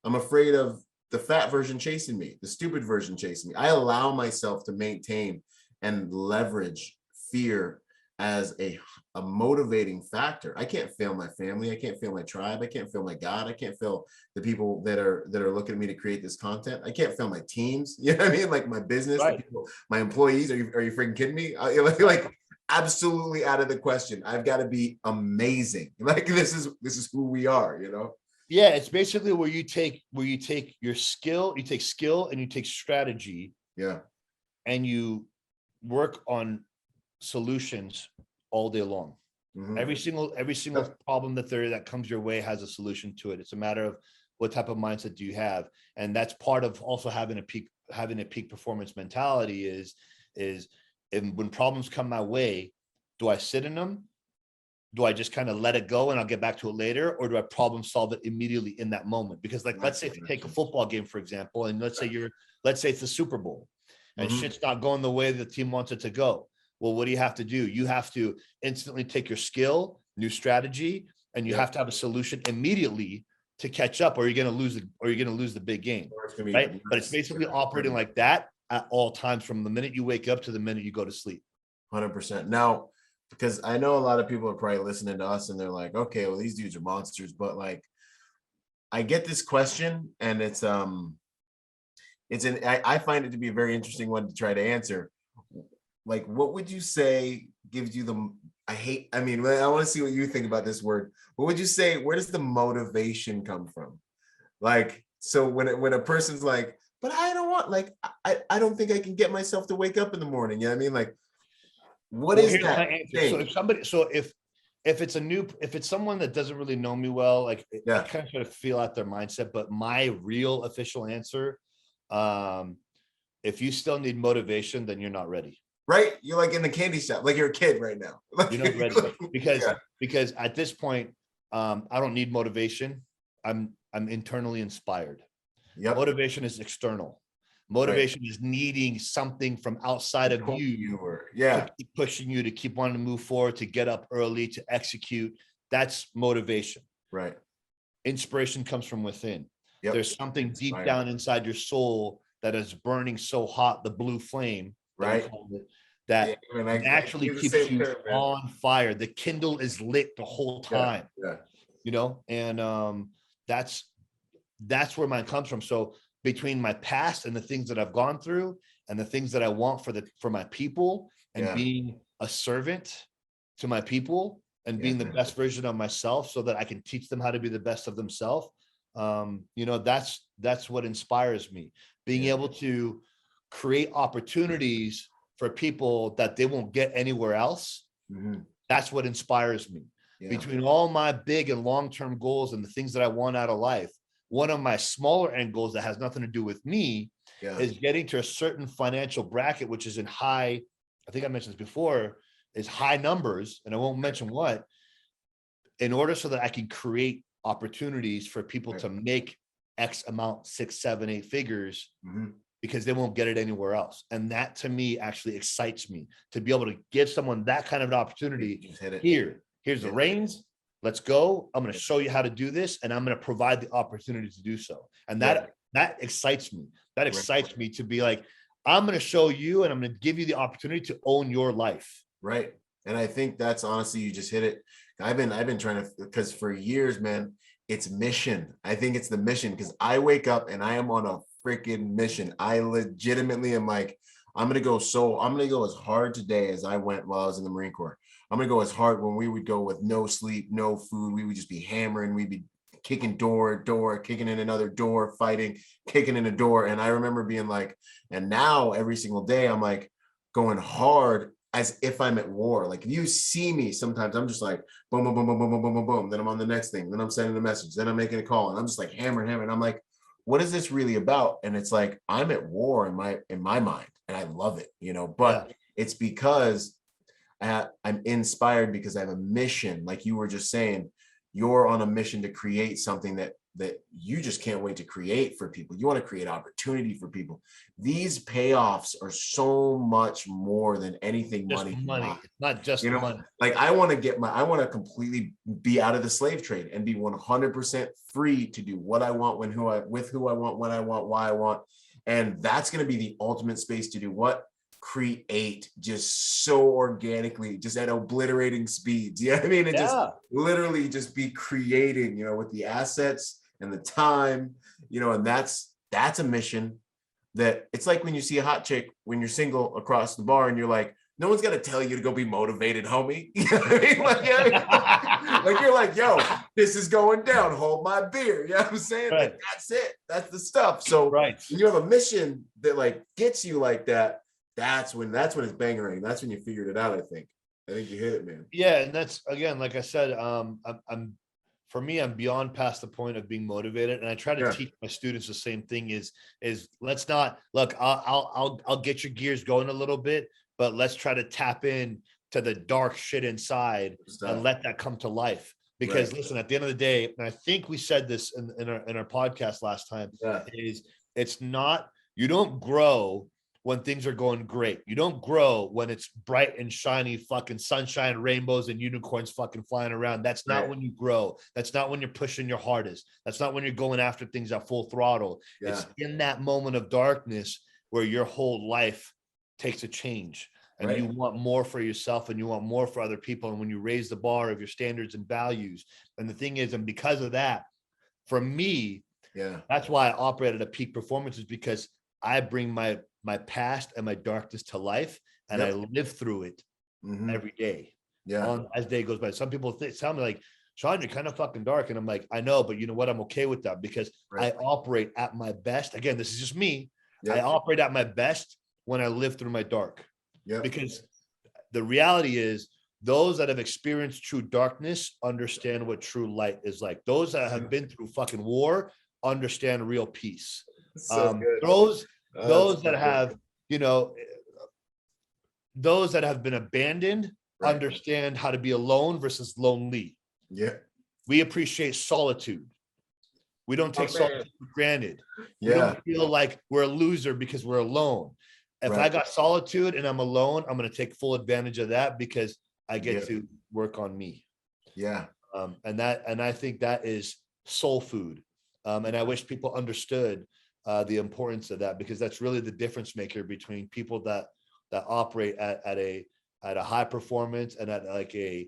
I'm afraid of the fat version chasing me, the stupid version chasing me. I allow myself to maintain and leverage fear as a motivating factor. I can't fail my family. I can't fail my tribe. I can't fail my God. I can't fail the people that are looking at me to create this content. I can't fail my teams. You know what I mean? Like my business, the people, my employees. Are you freaking kidding me? Like absolutely out of the question. I've got to be amazing. Like this is who we are, you know? Yeah, it's basically where you take your skill, you take skill and you take strategy. Yeah. And you work on solutions all day long. Every single problem that comes your way has a solution to it. It's a matter of what type of mindset do you have. And that's part of also having a peak performance mentality is when problems come my way, do I sit in them? Do I just kind of let it go and I'll get back to it later? Or do I problem solve it immediately in that moment? Because like, let's say if you take a football game, for example, and let's say it's the Super Bowl and shit's not going the way the team wants it to go. Well, what do you have to do? You have to instantly take your skill, new strategy, and you have to have a solution immediately to catch up, or you're going to lose the big game, right? But it's basically operating like that at all times, from the minute you wake up to the minute you go to sleep. 100%. Now, because I know a lot of people are probably listening to us and they're like, okay, well, these dudes are monsters. But like, I get this question, and I find it to be a very interesting one to try to answer. Like, what would you say gives you I want to see what you think about this word. What would you say, where does the motivation come from? Like, so when a person's like, but I don't want, like, I don't think I can get myself to wake up in the morning. You know what I mean? Like, what is that thing? So if it's someone that doesn't really know me well, like I kind of try to feel out their mindset, but my real official answer, if you still need motivation, then you're not ready. Right? You're like in the candy shop, like you're a kid right now. You're not ready because at this point, I don't need motivation. I'm internally inspired. Motivation is external. Motivation is needing something from outside of you to keep pushing you, to keep wanting to move forward, to get up early, to execute. That's motivation. Right. Inspiration comes from within. There's something deep down inside your soul that is burning so hot, the blue flame, right, that naturally keeps you on fire. The Kindle is lit the whole time. You know, and that's where mine comes from. So between my past and the things that I've gone through and the things that I want for my people, and being a servant to my people, and being the best version of myself so that I can teach them how to be the best of themselves. You know, that's what inspires me. Being able to create opportunities for people that they won't get anywhere else. That's what inspires me. Between all my big and long-term goals and the things that I want out of life, one of my smaller end goals that has nothing to do with me is getting to a certain financial bracket, which is in high, I think I mentioned this before, is high numbers, and I won't mention what, in order so that I can create opportunities for people to make X amount, 6, 7, 8 figures, Mm-hmm. because they won't get it anywhere else. And that to me actually excites me, to be able to give someone that kind of an opportunity. Here's the reins. Let's go. I'm going to show you how to do this, and I'm going to provide the opportunity to do so. And that excites me. That excites me to be like, I'm going to show you, and I'm going to give you the opportunity to own your life. Right. And I think that's honestly, you just hit it. I've been trying to, because for years, man, it's mission. I think it's the mission, because I wake up and I am on a freaking mission. I legitimately am like, I'm going to go as hard today as I went while I was in the Marine Corps. I'm going to go as hard. When we would go with no sleep, no food, we would just be hammering. We'd be kicking door, kicking in another door, fighting, kicking in a door. And I remember being like, and now every single day I'm like going hard as if I'm at war. Like if you see me, sometimes I'm just like boom, boom, boom, boom, boom, boom, boom, boom, boom. Then I'm on the next thing. Then I'm sending a message. Then I'm making a call, and I'm just like hammering. I'm like, what is this really about? And it's like, I'm at war in my mind, and I love it, but it's because I'm inspired, because I have a mission. Like you were just saying, you're on a mission to create something that you just can't wait to create for people. You want to create opportunity for people. These payoffs are so much more than anything money. It's not just money. Like I want to completely be out of the slave trade and be 100% free to do what I want, who I want, when I want, why I want. And that's going to be the ultimate space to do what? Create, just so organically, just at obliterating speeds. You know what I mean? Just literally just be creating, with the assets and the time, and that's a mission that it's like when you see a hot chick when you're single across the bar and you're like, no one's gonna tell you to go be motivated, homie. You know what I mean? Like you're like, yo, this is going down, hold my beer. You know what I'm saying? Right. Like, that's it. That's the stuff. So when you have a mission that like gets you like that, that's when it's bangering. That's when you figured it out. I think you hit it, man. Yeah. And that's, again, like I said, for me, I'm beyond past the point of being motivated. And I try to teach my students the same thing is let's not look, I'll get your gears going a little bit, but let's try to tap in to the dark shit inside and let that come to life. Because listen, at the end of the day, and I think we said this in our podcast last time, is it's not, you don't grow when things are going great. You don't grow when it's bright and shiny, fucking sunshine, rainbows, and unicorns fucking flying around. That's not when you grow. That's not when you're pushing your hardest. That's not when you're going after things at full throttle. It's in that moment of darkness where your whole life takes a change, and you want more for yourself, and you want more for other people. And when you raise the bar of your standards and values, and the thing is, and because of that, for me, that's why I operate at a peak performance, is because I bring my past and my darkness to life, and I live through it every day. As day goes by. Some people tell me like, Sean, you're kind of fucking dark. And I'm like, I know, but you know what? I'm okay with that, because I operate at my best. Again, this is just me. I operate at my best when I live through my dark. Because the reality is, those that have experienced true darkness understand what true light is like. Those that have been through fucking war understand real peace. Those that have, those that have been abandoned understand how to be alone versus lonely. We appreciate solitude. We don't take solitude for granted. We don't feel like we're a loser because we're alone. If I got solitude and I'm alone, I'm going to take full advantage of that, because I get to work on me. And I think that is soul food. And I wish people understood the importance of that, because that's really the difference maker between people that operate at a high performance and at like a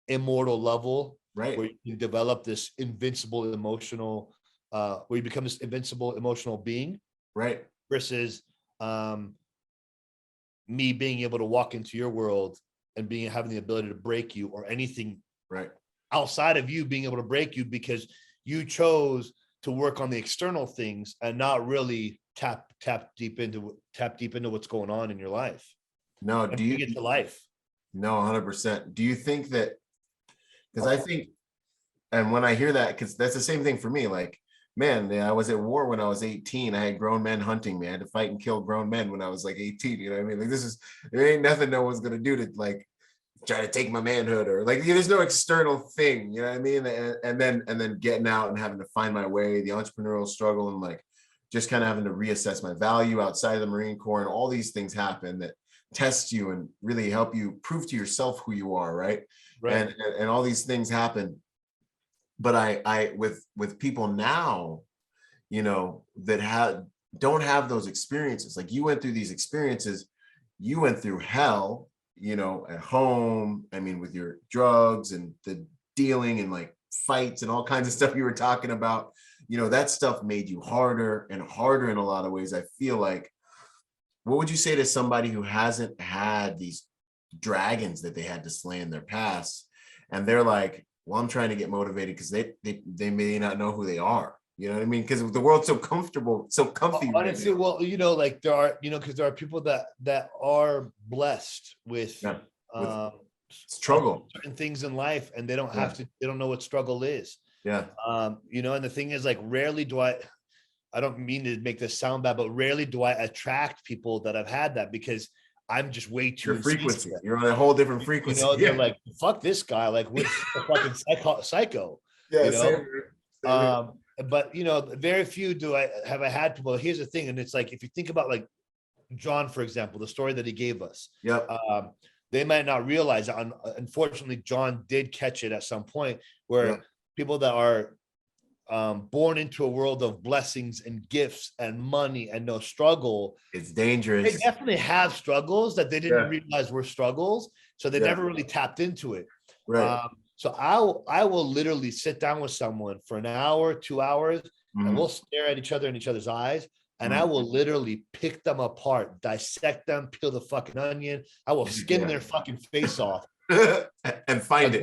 immortal level, where you develop this invincible emotional, where you become this invincible emotional being, versus me being able to walk into your world and having the ability to break you, or anything outside of you being able to break you, because you chose to work on the external things and not really tap deep into what's going on in your life. No, do you get to life? No, 100%. Do you think that, because I think, and when I hear that, because that's the same thing for me, like, man, I was at war when I was 18. I had grown men hunting me. I had to fight and kill grown men when I was like 18. You know what I mean? Like, there ain't nothing no one's going to do to like trying to take my manhood, or like, there's no external thing, you know what I mean? And then getting out and having to find my way, the entrepreneurial struggle, and like just kind of having to reassess my value outside of the Marine Corps, and all these things happen that test you and really help you prove to yourself who you are, right? And all these things happen. But I with people now, you know, that don't have those experiences. Like, you went through these experiences, you went through hell, you know, at home, I mean, with your drugs and the dealing and like fights and all kinds of stuff you were talking about, you know, that stuff made you harder and harder in a lot of ways. I feel like, what would you say to somebody who hasn't had these dragons that they had to slay in their past, and they're like, well, I'm trying to get motivated because they may not know who they are. You know what I mean? Because the world's so comfortable, so comfy. Honestly, well, you know, like there are, you know, because there are people that are blessed with struggle, certain things in life, and they don't have to, they don't know what struggle is. Yeah. You know, and the thing is, like, rarely do I don't mean to make this sound bad, but rarely do I attract people that have had that, because I'm just way too frequency. You're on a whole different frequency. You know, they're like, fuck this guy, like, what's a fucking psycho. Yeah, you know? same. But you know, very few have I had people. Here's the thing, and it's like, if you think about like John, for example, the story that he gave us, they might not realize that. Unfortunately, John did catch it at some point, where people that are born into a world of blessings and gifts and money and no struggle, it's dangerous. They definitely have struggles that they didn't realize were struggles, so they never really tapped into it. Right. So I will literally sit down with someone for an hour, 2 hours, and we'll stare at each other in each other's eyes, and I will literally pick them apart, dissect them, peel the fucking onion. I will skin their fucking face off and find it.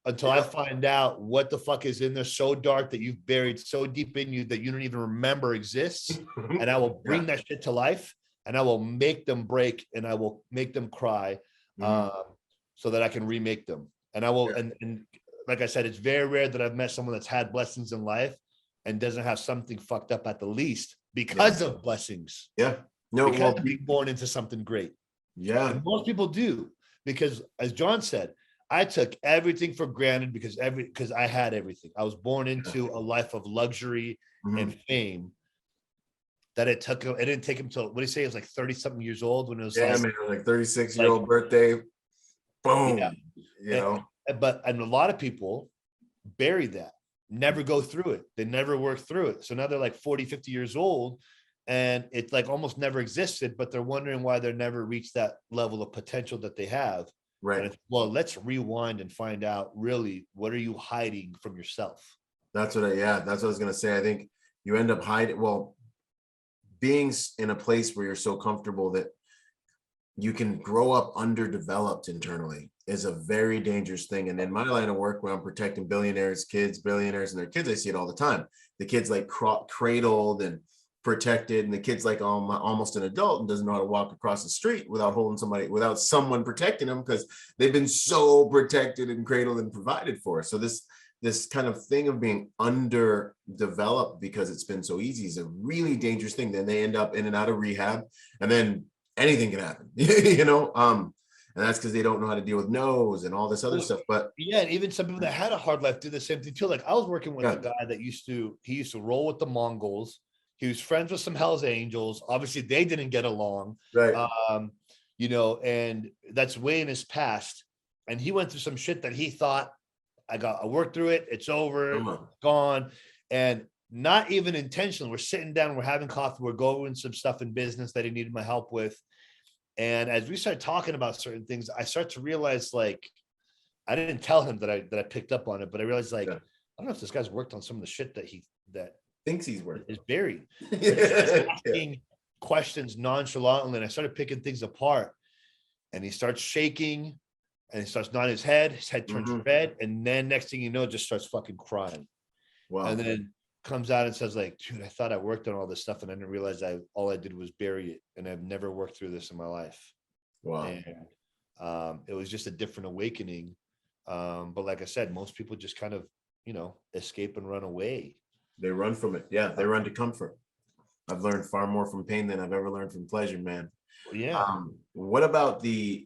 Until I find out what the fuck is in there so dark that you've buried so deep in you that you don't even remember exists. And I will bring that shit to life, and I will make them break, and I will make them cry, so that I can remake them. And I will, and like I said, it's very rare that I've met someone that's had blessings in life and doesn't have something fucked up at the least because of blessings. Yeah. No, because of being born into something great. Yeah. And most people do, because as John said, I took everything for granted because I had everything. I was born into a life of luxury and fame. That it didn't take him till, what do you say? It was like 30 something years old when it was like 36-year-old birthday. Boom. You know, and a lot of people bury that, never go through it. They never work through it. So now they're like 40, 50 years old, and it's like almost never existed, but they're wondering why they never reached that level of potential that they have. Right. And well, let's rewind and find out really, what are you hiding from yourself? That's what I was going to say. I think you end up hiding, being in a place where you're so comfortable that you can grow up underdeveloped internally is a very dangerous thing. And in my line of work, where I'm protecting billionaires and their kids, I see it all the time. The kid's like cradled and protected, and the kid's like almost an adult and doesn't know how to walk across the street without someone protecting them, because they've been so protected and cradled and provided for. So this kind of thing of being underdeveloped because it's been so easy is a really dangerous thing. Then they end up in and out of rehab, and then anything can happen, you know? And that's because they don't know how to deal with no's and all this other stuff. But yeah, and even some people that had a hard life do the same thing too. Like, I was working with a guy that used to roll with the Mongols. He was friends with some Hell's Angels. Obviously, they didn't get along, right? You know, and that's way in his past. And he went through some shit that he thought, I worked through it. It's over, gone. And not even intentionally. We're sitting down, we're having coffee, we're going some stuff in business that he needed my help with. And as we start talking about certain things, I start to realize, like, I didn't tell him that I picked up on it, but I realized, like, I don't know if this guy's worked on some of the shit that thinks he's working is buried. Asking questions nonchalantly, and I started picking things apart. And he starts shaking, and he starts nodding his head turns red, and then next thing you know, just starts fucking crying. Wow. And then comes out and says, like, dude, I thought I worked on all this stuff, and I didn't realize all I did was bury it, and I've never worked through this in my life. Wow. And it was just a different awakening. But like I said, most people just kind of, you know, escape and run away. They run from it. Yeah, they run to comfort. I've learned far more from pain than I've ever learned from pleasure, man. Yeah. What about the,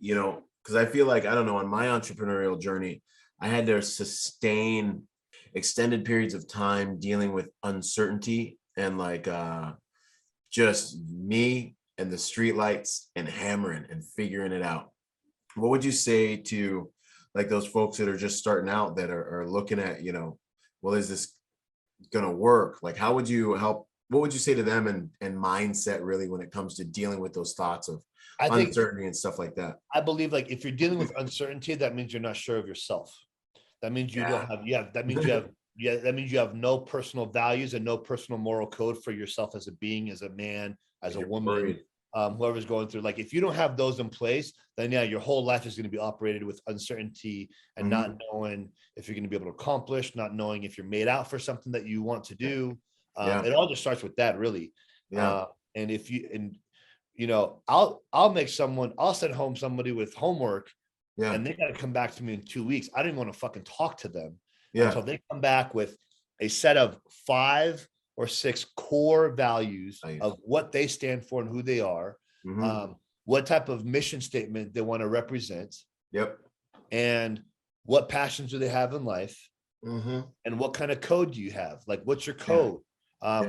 because I feel like, I don't know, on my entrepreneurial journey, I had to sustain extended periods of time dealing with uncertainty and like just me and the street lights and hammering and figuring it out. What would you say to like those folks that are just starting out that are looking at, you know, well, is this gonna work? Like, how would you help? What would you say to them and mindset really when it comes to dealing with those thoughts of I think uncertainty and stuff like that? I believe like if you're dealing with uncertainty, that means you're not sure of yourself. That means you don't have that means you have that means you have no personal values and no personal moral code for yourself as a being, as a man, as a woman, whoever's going through. Like if you don't have those in place, then yeah, your whole life is going to be operated with uncertainty and not knowing if you're going to be able to accomplish, not knowing if you're made out for something that you want to do. It all just starts with that, really. And if you I'll send home somebody with homework, and they got to come back to me in 2 weeks. I don't even want to fucking talk to them until they come back with a set of 5 or 6 core values of what they stand for and who they are, what type of mission statement they want to represent, and what passions do they have in life, and what kind of code do you have? Like, what's your code?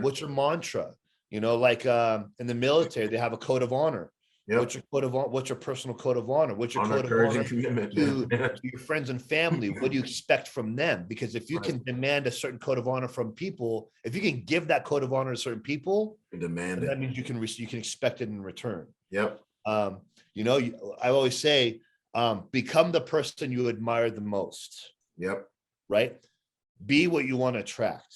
What's your mantra? You know, like in the military, they have a code of honor. What's your code of honor? What's your personal code of honor? What's your code of honor to your friends and family? What do you expect from them? Because if you can demand a certain code of honor from people, if you can give that code of honor to certain people, demand it. That means you can expect it in return. I always say, become the person you admire the most. Right? Be what you want to attract.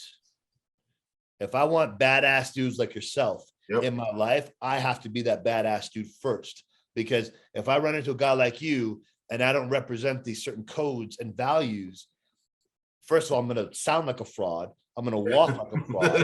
If I want badass dudes like yourself in my life, I have to be that badass dude first. Because if I run into a guy like you and I don't represent these certain codes and values, first of all, I'm going to sound like a fraud. I'm going to walk like a fraud.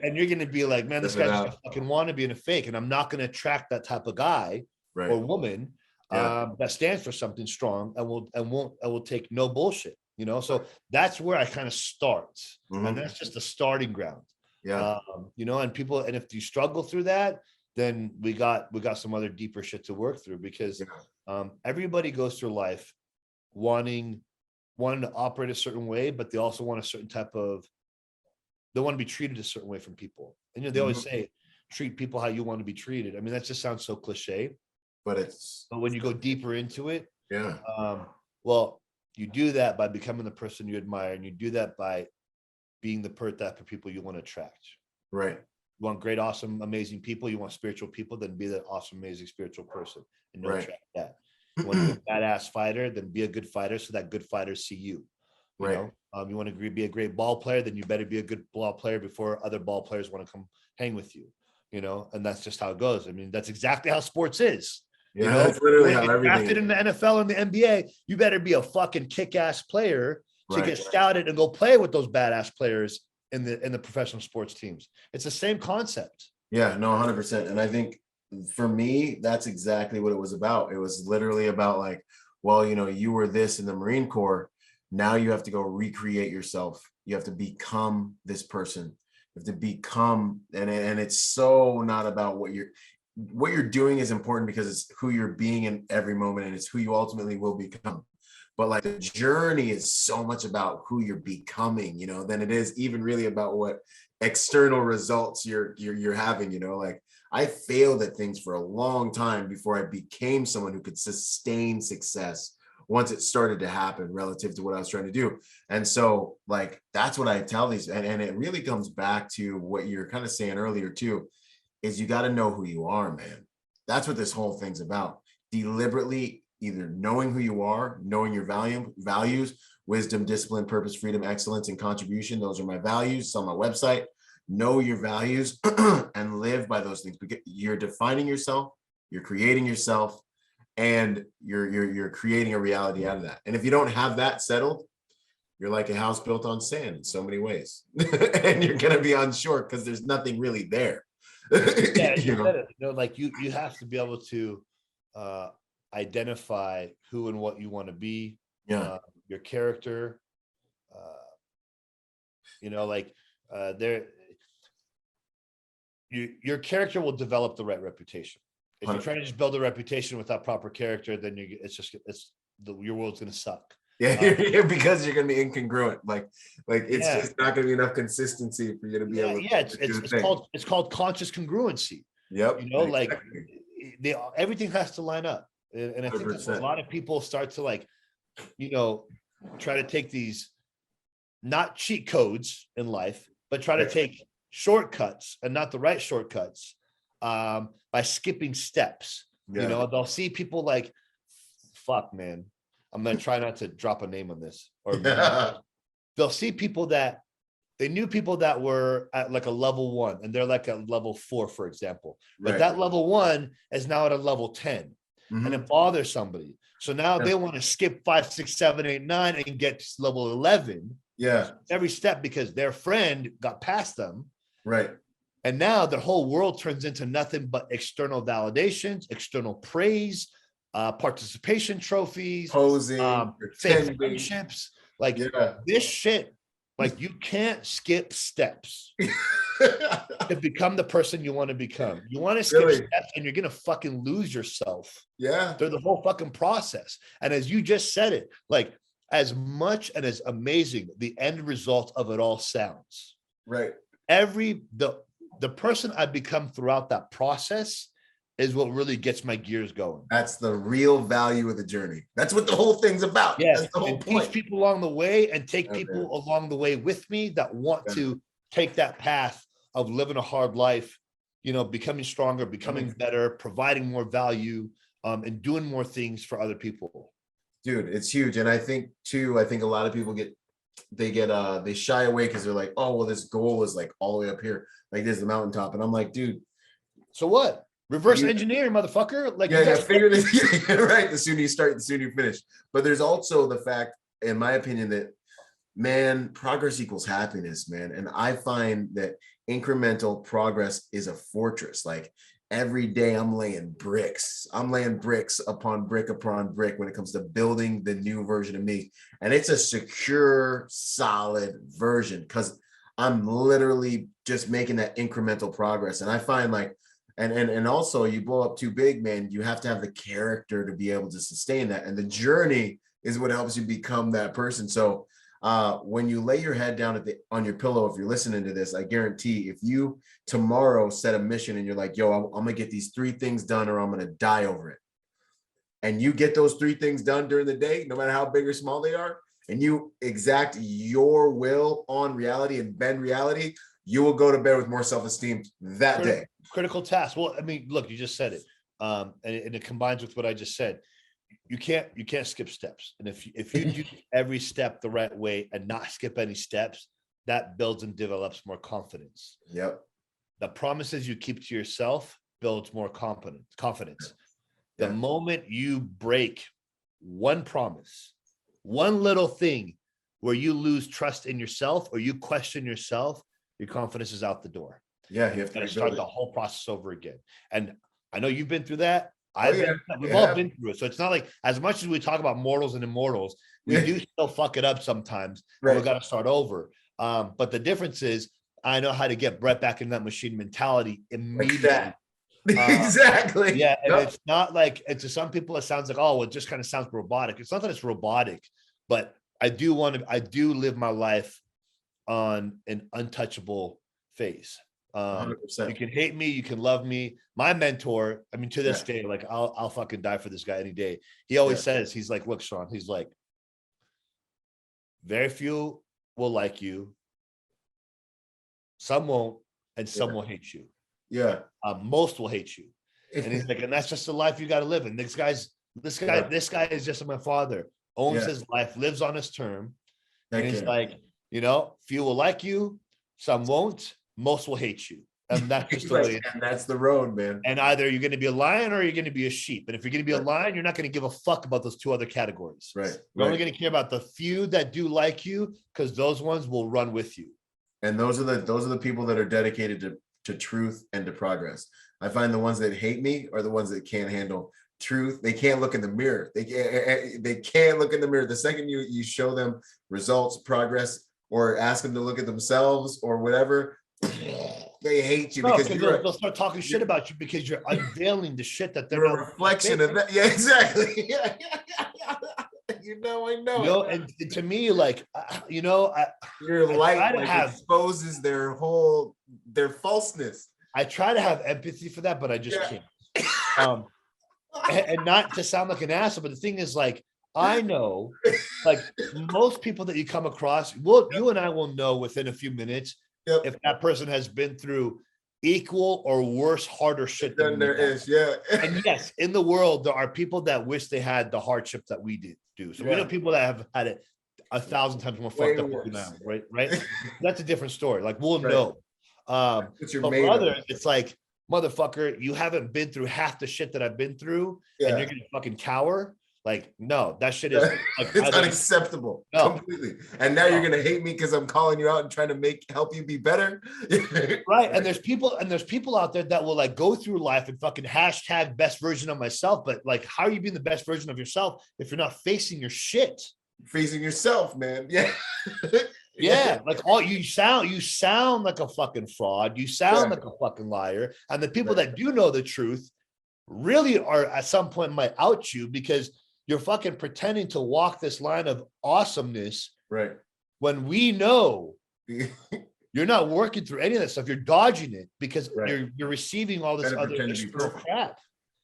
and you're going to be like, man, this guy's just a fucking wannabe and a fake. And I'm not going to attract that type of guy or woman that stands for something strong and will take no bullshit. You know, so that's where I kind of start, and that's just the starting ground. And if you struggle through that, then we got some other deeper shit to work through, because everybody goes through life wanting to operate a certain way, but they also want a certain type of, they want to be treated a certain way from people. And they always say, treat people how you want to be treated. I mean, that just sounds so cliche, but when you go deeper into it, you do that by becoming the person you admire, and you do that by being the type of people you want to attract. You want great, awesome, amazing people. You want spiritual people, then be that awesome, amazing spiritual person, and you'll attract that. You want to be a badass fighter, then be a good fighter, so that good fighters see you. You want to be a great ball player, then you better be a good ball player before other ball players want to come hang with you. And that's just how it goes. I mean, that's exactly how sports is. That's literally how everything drafted in the NFL and the NBA, you better be a fucking kick-ass player to get scouted and go play with those badass players in the professional sports teams. It's the same concept. 100%. And I think for me, that's exactly what it was about. It was literally about like, well, you were this in the Marine Corps. Now you have to go recreate yourself. You have to become this person. You have to become, and it's so not about what you're doing is important, because it's who you're being in every moment, and it's who you ultimately will become. But like the journey is so much about who you're becoming, than it is even really about what external results you're having. Like I failed at things for a long time before I became someone who could sustain success once it started to happen relative to what I was trying to do. And so like that's what I tell these, and it really comes back to what you're kind of saying earlier too, is you got to know who you are, man. That's what this whole thing's about. Deliberately either knowing who you are, knowing your values, wisdom, discipline, purpose, freedom, excellence, and contribution. Those are my values. It's on my website. Know your values and live by those things, because you're defining yourself, you're creating yourself, and you're creating a reality out of that. And if you don't have that settled, you're like a house built on sand in so many ways. And you're going to be unsure because there's nothing really there. Like you have to be able to identify who and what you want to be, your character, your character will develop the right reputation. If you're trying to just build a reputation without proper character, then your world's going to suck. Yeah, because you're going to be incongruent. Like it's just not going to be enough consistency for you to be able to. It's called conscious congruency. Yep. You know, exactly. Everything has to line up. And I think a lot of people start to like, you know, try to take these not cheat codes in life, but try to take shortcuts and not the right shortcuts by skipping steps. You know, they'll see people like, fuck, man, I'm going to try not to drop a name on this. Or they'll see people that they knew people that were at like a level 1 and they're like a level 4, for example. But that level 1 is now at a level 10. And it bothers somebody. So now they want to skip 5, 6, 7, 8, 9 and get to level 11. Yeah. Every step because their friend got past them. Right. And now their whole world turns into nothing but external validations, external praise, participation trophies, posing, fake friendships. Like this shit, like you can't skip steps to become the person you want to become. You want to skip steps and you're going to fucking lose yourself. Yeah. Through the whole fucking process. And as you just said it, like as much and as amazing the end result of it all sounds. Right. The person I become throughout that process is what really gets my gears going. That's the real value of the journey. That's what the whole thing's about. Yeah, that's the whole and point. teach people along the way and take people along the way with me that want to take that path of living a hard life, you know, becoming stronger, becoming better, providing more value, and doing more things for other people. Dude, it's huge. And I think a lot of people they shy away because they're like, oh, well, this goal is like all the way up here. Like this is the mountaintop. And I'm like, dude. So what? Reverse engineer, motherfucker. Like figure this. Right. The sooner you start, the sooner you finish. But there's also the fact, in my opinion, that man, progress equals happiness, man. And I find that incremental progress is a fortress. Like every day I'm laying bricks upon brick when it comes to building the new version of me. And it's a secure, solid version because I'm literally just making that incremental progress. And I find like, and also you blow up too big, man, you have to have the character to be able to sustain that. And the journey is what helps you become that person. So when you lay your head down on your pillow, if you're listening to this, I guarantee if you tomorrow set a mission and you're like, yo, I'm gonna get these 3 things done or I'm gonna die over it. And you get those 3 things done during the day, no matter how big or small they are, and you exact your will on reality and bend reality, you will go to bed with more self-esteem that day. Critical task. Well, I mean, look, you just said it. And it combines with what I just said. You can't skip steps. And if you do every step the right way and not skip any steps, that builds and develops more confidence. Yep. The promises you keep to yourself builds more confidence. The moment you break one promise, one little thing where you lose trust in yourself or you question yourself, your confidence is out the door. Yeah, you have to start the whole process over again. And I know you've been through that. We've all been through it. So it's not like, as much as we talk about mortals and immortals, we do still fuck it up sometimes. Right. We've got to start over. But the difference is I know how to get Brett back in that machine mentality immediately. Like exactly. Yeah. And it's not like, and to some people, it sounds like, oh, well, it just kind of sounds robotic. It's not that it's robotic, but I do live my life on an untouchable phase. 100%. You can hate me, you can love me. My mentor, I mean, to this day, like I'll fucking die for this guy any day. He always says, he's like, look, Sean, he's like, very few will like you, some won't, and some will hate you. Yeah. Most will hate you. And he's like, and that's just the life you got to live in. This guy is just my father, owns his life, lives on his term. And he's like, you know, few will like you, some won't, most will hate you. And that's just the way. And that's the road, man. And either you're going to be a lion or you're going to be a sheep. And if you're going to be a lion, you're not going to give a fuck about those 2 other categories. Right. You're only going to care about the few that do like you, because those ones will run with you. And those are the people that are dedicated to truth and to progress. I find the ones that hate me are the ones that can't handle truth. They can't look in the mirror. They can't look in the mirror. The second you show them results, progress, or ask them to look at themselves or whatever, They hate you No, because they'll start talking shit about you because you're unveiling the shit that they're you're a not reflection of that. Yeah, exactly. Yeah. You know, I know. You know, and to me, like, you know, Your I light try to like have exposes their falseness. I try to have empathy for that, but I just Yeah. can't. And not to sound like an asshole, but the thing is, like, I know, like, most people that you come across, you and I will know within a few minutes Yep. if that person has been through equal or worse, harder shit Then there is, yeah. And yes, in the world, there are people that wish they had the hardship that we did do. So we know people that have had it 1,000 times more fucked up than we now, right? That's a different story. Like, we'll know. But for others, it's like, motherfucker, you haven't been through half the shit that I've been through, and you're gonna fucking cower. Like, no, that shit is like, it's unacceptable. Completely. And now you're gonna hate me because I'm calling you out and trying to help you be better. Right. And there's people out there that will like go through life and fucking hashtag best version of myself. But like, how are you being the best version of yourself if you're not facing your shit? Facing yourself, man. Yeah. Yeah, like you sound like a fucking fraud. You sound like a fucking liar. And the people that do know the truth really are at some point might out you because you're fucking pretending to walk this line of awesomeness. Right. When we know you're not working through any of that stuff. You're dodging it because you're receiving all this other external crap.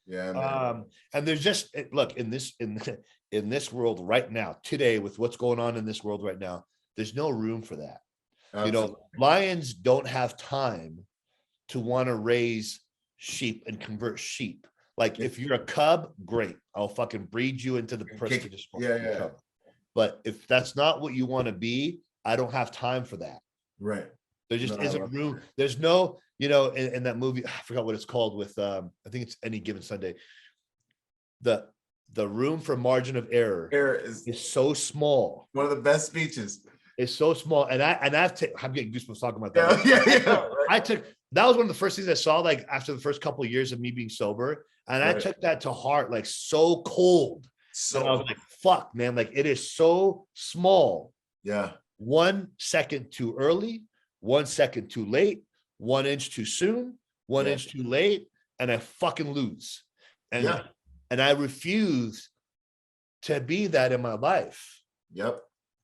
Yeah. Man. And there's just look in this world right now, today, with what's going on in this world right now, there's no room for that. Absolutely. You know, lions don't have time to want to raise sheep and convert sheep. Like, if you're a cub, great. I'll fucking breed you into the prestigious cub. But if that's not what you want to be, I don't have time for that. Right. There just isn't room. There's no, you know, in that movie, I forgot what it's called with, I think it's Any Given Sunday. The room for margin of error is so small. One of the best speeches. It's so small. And I'm getting goosebumps talking about that. That was one of the first things I saw, like, after the first couple of years of me being sober. And I took that to heart, like, so cold. So I was like, fuck, man, like, it is so small. Yeah. 1 second too early, 1 second too late, 1 inch too soon, 1 inch too late, and I fucking lose. And I refuse to be that in my life. Yep.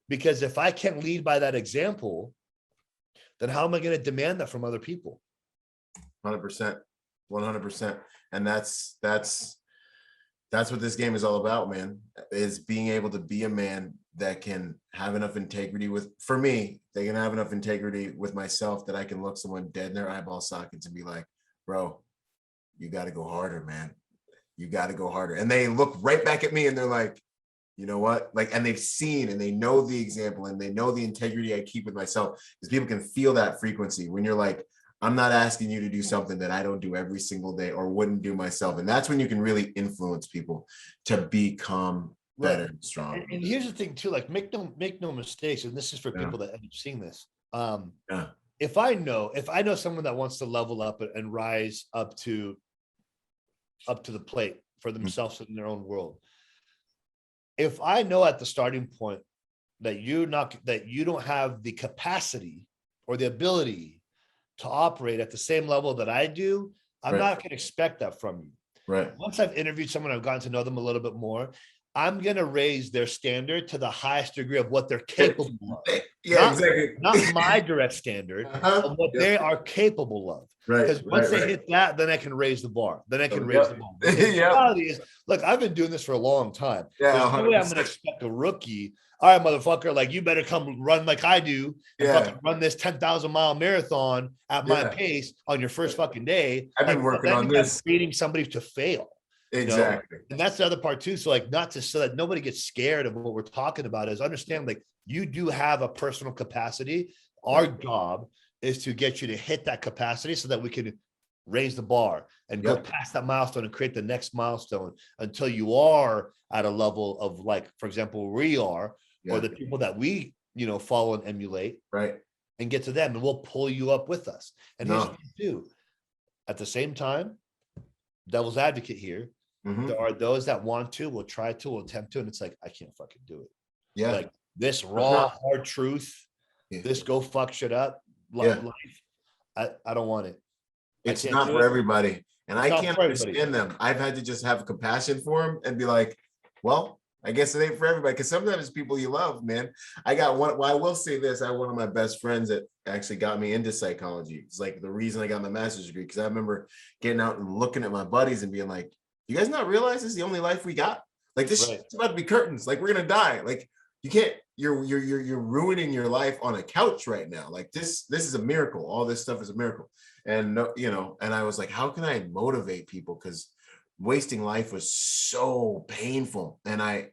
Because if I can't lead by that example, then how am I going to demand that from other people? 100%. 100%. And that's what this game is all about, man, is being able to be a man that can have enough integrity for me, they can have enough integrity with myself that I can look someone dead in their eyeball sockets and be like, bro, you got to go harder, man. You got to go harder. And they look right back at me and they're like, you know what? Like, and they've seen and they know the example and they know the integrity I keep with myself, because people can feel that frequency when you're like, I'm not asking you to do something that I don't do every single day or wouldn't do myself. And that's when you can really influence people to become better and strong. And here's the thing too, like, make no mistakes. And this is for people that end up seeing this. If I know someone that wants to level up and rise up to the plate for themselves in their own world, if I know at the starting point that you don't have the capacity or the ability to operate at the same level that I do, I'm not going to expect that from you. Right. Once I've interviewed someone, I've gotten to know them a little bit more, I'm going to raise their standard to the highest degree of what they're capable of. Exactly. Not my direct standard, of what they are capable of. Right. Because once they hit that, then I can raise the bar. Then I can raise the bar. The reality is, look, I've been doing this for a long time. There's no way I'm going to expect a rookie, all right, motherfucker, like, you better come run like I do and fucking run this 10,000-mile marathon at my pace on your first fucking day. I've been working on this. Creating somebody to fail. Exactly. You know? And that's the other part too. So, like, so that nobody gets scared of what we're talking about, is understand, like, you do have a personal capacity. Our job is to get you to hit that capacity so that we can raise the bar and go past that milestone and create the next milestone until you are at a level of, like, for example, we are, or the people that we, follow and emulate, and get to them, and we'll pull you up with us. And here's what you do. At the same time, devil's advocate here, there are those that will try to, will attempt to, and it's like, I can't fucking do it. Yeah. Like, this raw, hard truth, this go fuck shit up life. I don't want it. It's can't not do for it. everybody. And I not can't for everybody. understand them. I've had to just have compassion for them and be like, well, I guess it ain't for everybody. Because sometimes people you love, man. I got one. Well, I will say this. I have one of my best friends that actually got me into psychology. It's like the reason I got my master's degree. Because I remember getting out and looking at my buddies and being like, you guys not realize this is the only life we got? Like this Right. shit's about to be curtains. Like we're gonna die. Like you can't, you're ruining your life on a couch right now. Like this is a miracle. All this stuff is a miracle. And you know, and I was like, how can I motivate people? Because wasting life was so painful. And I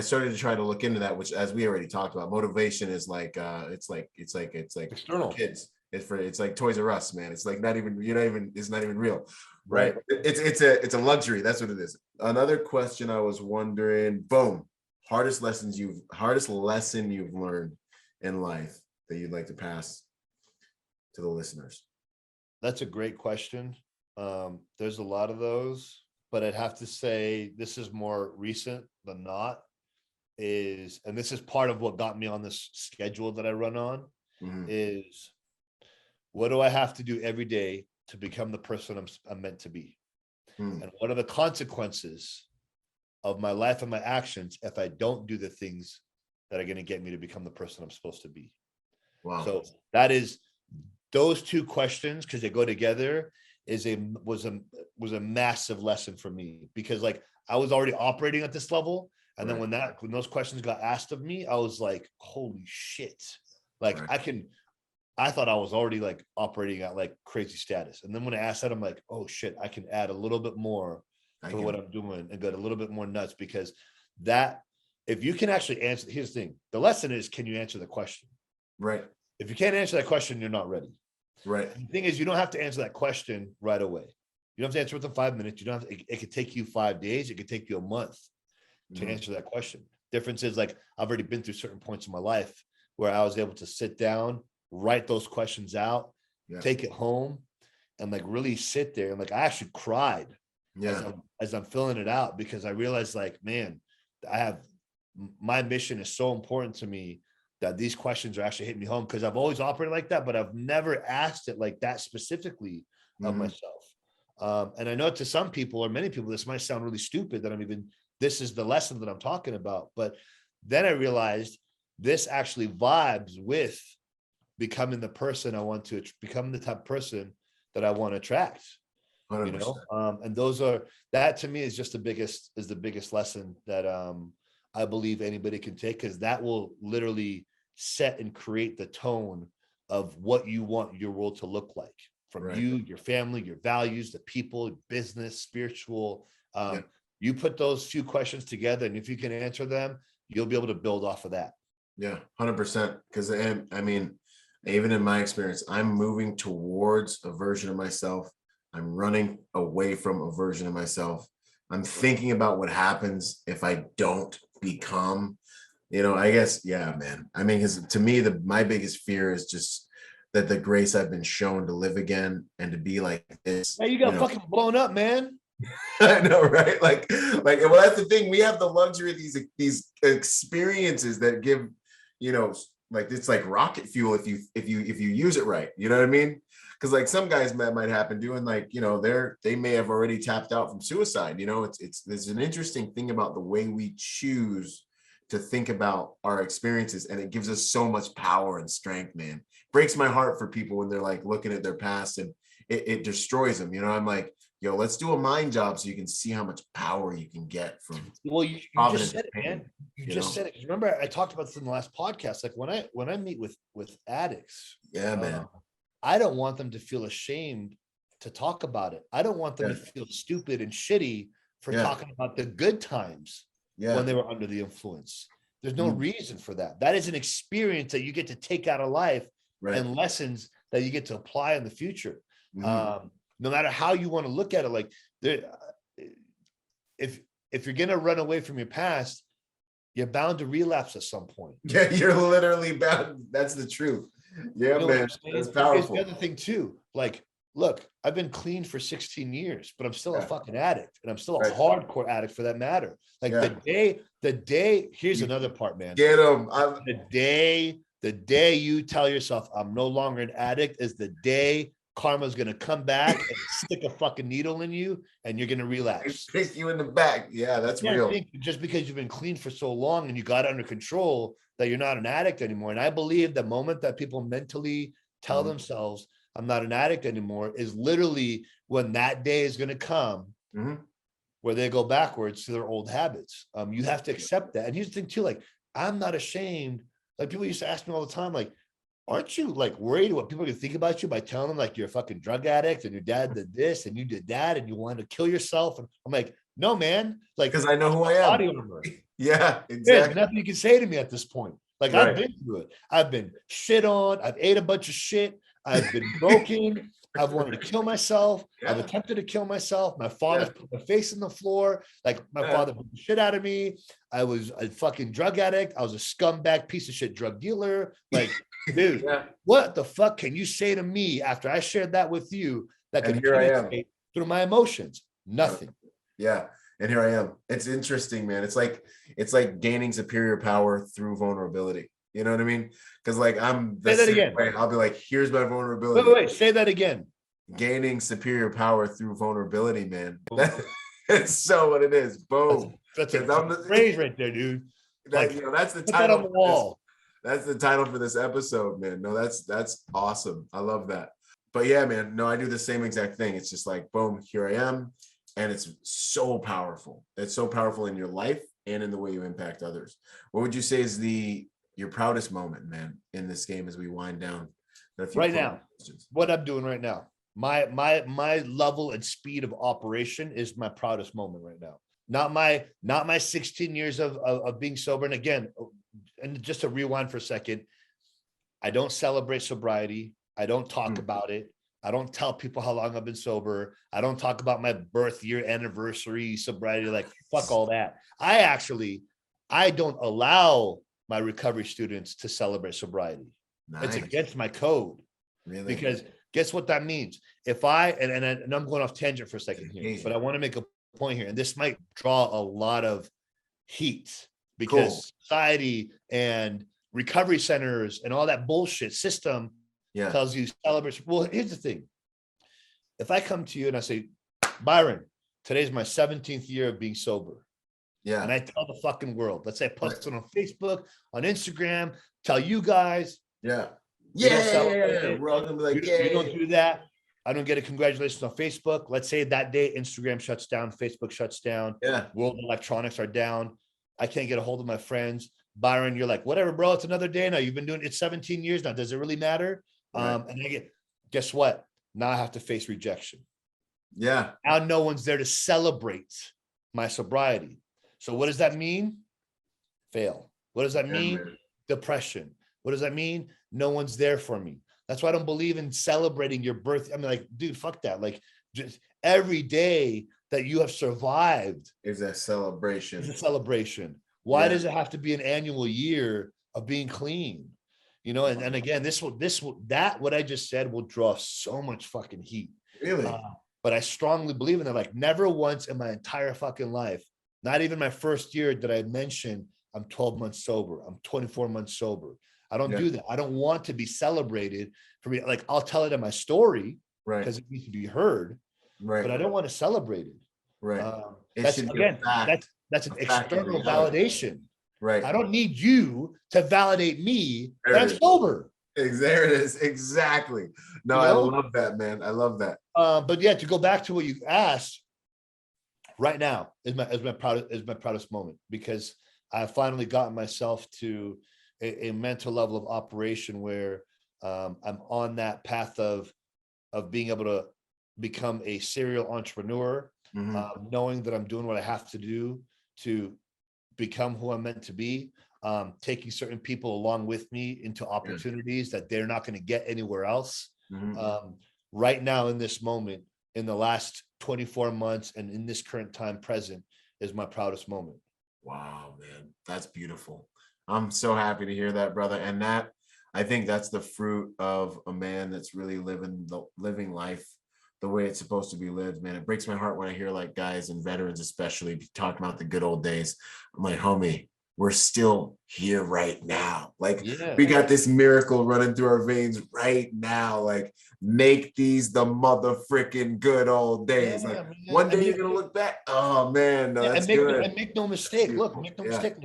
started to try to look into that, which, as we already talked about, motivation is like it's like External. kids. It's like Toys R Us, man. It's like not even, it's not even real. Right. It's a luxury. That's what it is. Another question I was wondering, boom, hardest lesson you've learned in life that you'd like to pass to the listeners. That's a great question. There's a lot of those, but I'd have to say this is more recent than not, and this is part of what got me on this schedule that I run on, is what do I have to do every day to become the person I'm meant to be? And what are the consequences of my life and my actions if I don't do the things that are going to get me to become the person I'm supposed to be? Wow. So that is those two questions, because they go together, was a massive lesson for me, because like I was already operating at this level. And then when those questions got asked of me, I was like, holy shit. Like I thought I was already like operating at like crazy status. And then when I asked that, I'm like, oh shit, I can add a little bit more to what I'm doing and get a little bit more nuts, because that, if you can actually answer, here's the thing. The lesson is, can you answer the question? Right. If you can't answer that question, you're not ready. Right. The thing is, you don't have to answer that question right away. You don't have to answer within 5 minutes. You don't have to, it could take you 5 days. It could take you a month to answer that question. Difference is, like, I've already been through certain points in my life where I was able to sit down, write those questions out, take it home, and like really sit there. And like, I actually cried as I'm filling it out, because I realized, like, man, my mission is so important to me that these questions are actually hitting me home, because I've always operated like that, but I've never asked it like that specifically of myself. And I know to some people, or many people, this might sound really stupid that this is the lesson that I'm talking about. But then I realized this actually vibes with becoming the person I want to become, the type of person that I want to attract. 100%. You know, and that to me is just the biggest lesson that I believe anybody can take, because that will literally set and create the tone of what you want your world to look like, from you, your family, your values, the people, business, spiritual. You put those few questions together, and if you can answer them, you'll be able to build off of that. Yeah, 100%. Because I mean, even in my experience, I'm moving towards a version of myself. I'm running away from a version of myself. I'm thinking about what happens if I don't become, I guess, man. I mean, because to me, my biggest fear is just that the grace I've been shown to live again and to be like this. Hey, you got fucking blown up, man. I know, right? Like, well, that's the thing. We have the luxury of these experiences that give, like, it's like rocket fuel if you use it right. You know what I mean? Because like some guys might happen doing, like, they may have already tapped out from suicide. There's an interesting thing about the way we choose to think about our experiences, and it gives us so much power and strength, man. Breaks my heart for people when they're like looking at their past and it destroys them. I'm like, yo, let's do a mind job so you can see how much power you can get from. Well, you just said it, man. You just said it. Remember, I talked about this in the last podcast. Like when I meet with addicts, man, I don't want them to feel ashamed to talk about it. I don't want them to feel stupid and shitty for talking about the good times when they were under the influence. There's no reason for that. That is an experience that you get to take out of life, and lessons that you get to apply in the future. No matter how you want to look at it, like if you're going to run away from your past, you're bound to relapse at some point. Yeah, you're literally bound. That's the truth. Yeah, man. That's powerful. It's the other thing too. Like, look, I've been clean for 16 years, but I'm still a fucking addict, and I'm still a hardcore addict for that matter. Like the day, here's another part, man. Get them. The day you tell yourself I'm no longer an addict is the day karma's going to come back and stick a fucking needle in you and you're going to relapse. Kick you in the back. Yeah, that's real. Think just because you've been clean for so long and you got it under control that you're not an addict anymore. And I believe the moment that people mentally tell themselves, I'm not an addict anymore, is literally when that day is going to come where they go backwards to their old habits. You have to accept that. And here's the thing too, like, I'm not ashamed. Like, people used to ask me all the time, like, aren't you like worried what people are gonna think about you by telling them like you're a fucking drug addict and your dad did this and you did that and you wanted to kill yourself? And I'm like, no, man, like, because I know who I am. Yeah, exactly. There's nothing you can say to me at this point. Like, I've been through it. I've been shit on. I've ate a bunch of shit. I've been broken. I've wanted to kill myself. I've attempted to kill myself. My father put my face on the floor. Like, my father put the shit out of me. I was a fucking drug addict. I was a scumbag piece of shit drug dealer. Like, dude, what the fuck can you say to me after I shared that with you that can penetrate through my emotions? Nothing. Yeah. And here I am. It's interesting, man. It's like gaining superior power through vulnerability. You know what I mean? Because like say that again. I'll be like, here's my vulnerability. Wait, say that again. Gaining superior power through vulnerability, man. That's so what it is. Boom. That's a phrase right there, dude. Like, that's the title. That on the wall. That's the title for this episode, man. No, that's awesome. I love that. But yeah, man, no, I do the same exact thing. It's just like, boom, here I am. And it's so powerful. It's so powerful in your life and in the way you impact others. What would you say is your proudest moment, man, in this game as we wind down? Right now, what I'm doing right now, my level and speed of operation is my proudest moment right now. Not my 16 years of being sober. And again, and just to rewind for a second, I don't celebrate sobriety. I don't talk about it. I don't tell people how long I've been sober. I don't talk about my birth year anniversary sobriety. Like, fuck all that. I don't allow my recovery students to celebrate sobriety. Nice. It's against my code. Really? Because guess what that means? If and I'm going off tangent for a second here, but I want to make a point here, and this might draw a lot of heat because society and recovery centers and all that bullshit system tells you celebrate. Well, here's the thing. If I come to you and I say, Byron, today's my 17th year of being sober. Yeah. And I tell the fucking world, let's say I post it on Facebook, on Instagram, tell you guys. Yeah. Yeah. We're all gonna be like, you don't do that. I don't get a congratulations on Facebook. Let's say that day Instagram shuts down, Facebook shuts down. Yeah. World electronics are down. I can't get a hold of my friends. Byron, you're like, whatever, bro. It's another day now. You've been doing it 17 years now. Does it really matter? Right. And guess what? Now I have to face rejection. Yeah. Now no one's there to celebrate my sobriety. So what does that mean? Fail. What does that mean? Man. Depression. What does that mean? No one's there for me. That's why I don't believe in celebrating your birth. I mean, like, dude, fuck that. Like, just every day that you have survived is a celebration. It's a celebration. Why does it have to be an annual year of being clean? You know, and again, what I just said will draw so much fucking heat. Really? But I strongly believe in it. Like, never once in my entire fucking life, not even my first year, did I mention I'm 12 months sober. I'm 24 months sober. I don't do that. I don't want to be celebrated for me. Like, I'll tell it in my story because it needs to be heard. Right. But I don't want to celebrate it. Right. That's an external validation. Right. I don't need you to validate me that I'm sober. There it is. Exactly. No, I love that, man. I love that. But yeah, to go back to what you asked, right now is my proudest moment, because I finally gotten myself to a mental level of operation where I'm on that path of being able to become a serial entrepreneur, knowing that I'm doing what I have to do to become who I'm meant to be, taking certain people along with me into opportunities that they're not going to get anywhere else. Right now, in this moment, in the last 24 months and in this current time present, is my proudest moment. Wow, man, that's beautiful. I'm so happy to hear that, brother. And I think that's the fruit of a man that's really living life the way it's supposed to be lived, man. It breaks my heart when I hear like guys and veterans especially talking about the good old days. I'm like, homie, we're still here right now. Like Yeah. we got this miracle running through our veins right now. Like make these the mother freaking good old days. Yeah, Like man. one day you're gonna look back. Oh man, no, Yeah, that's and good. make no mistake. Look, make no Yeah. mistake.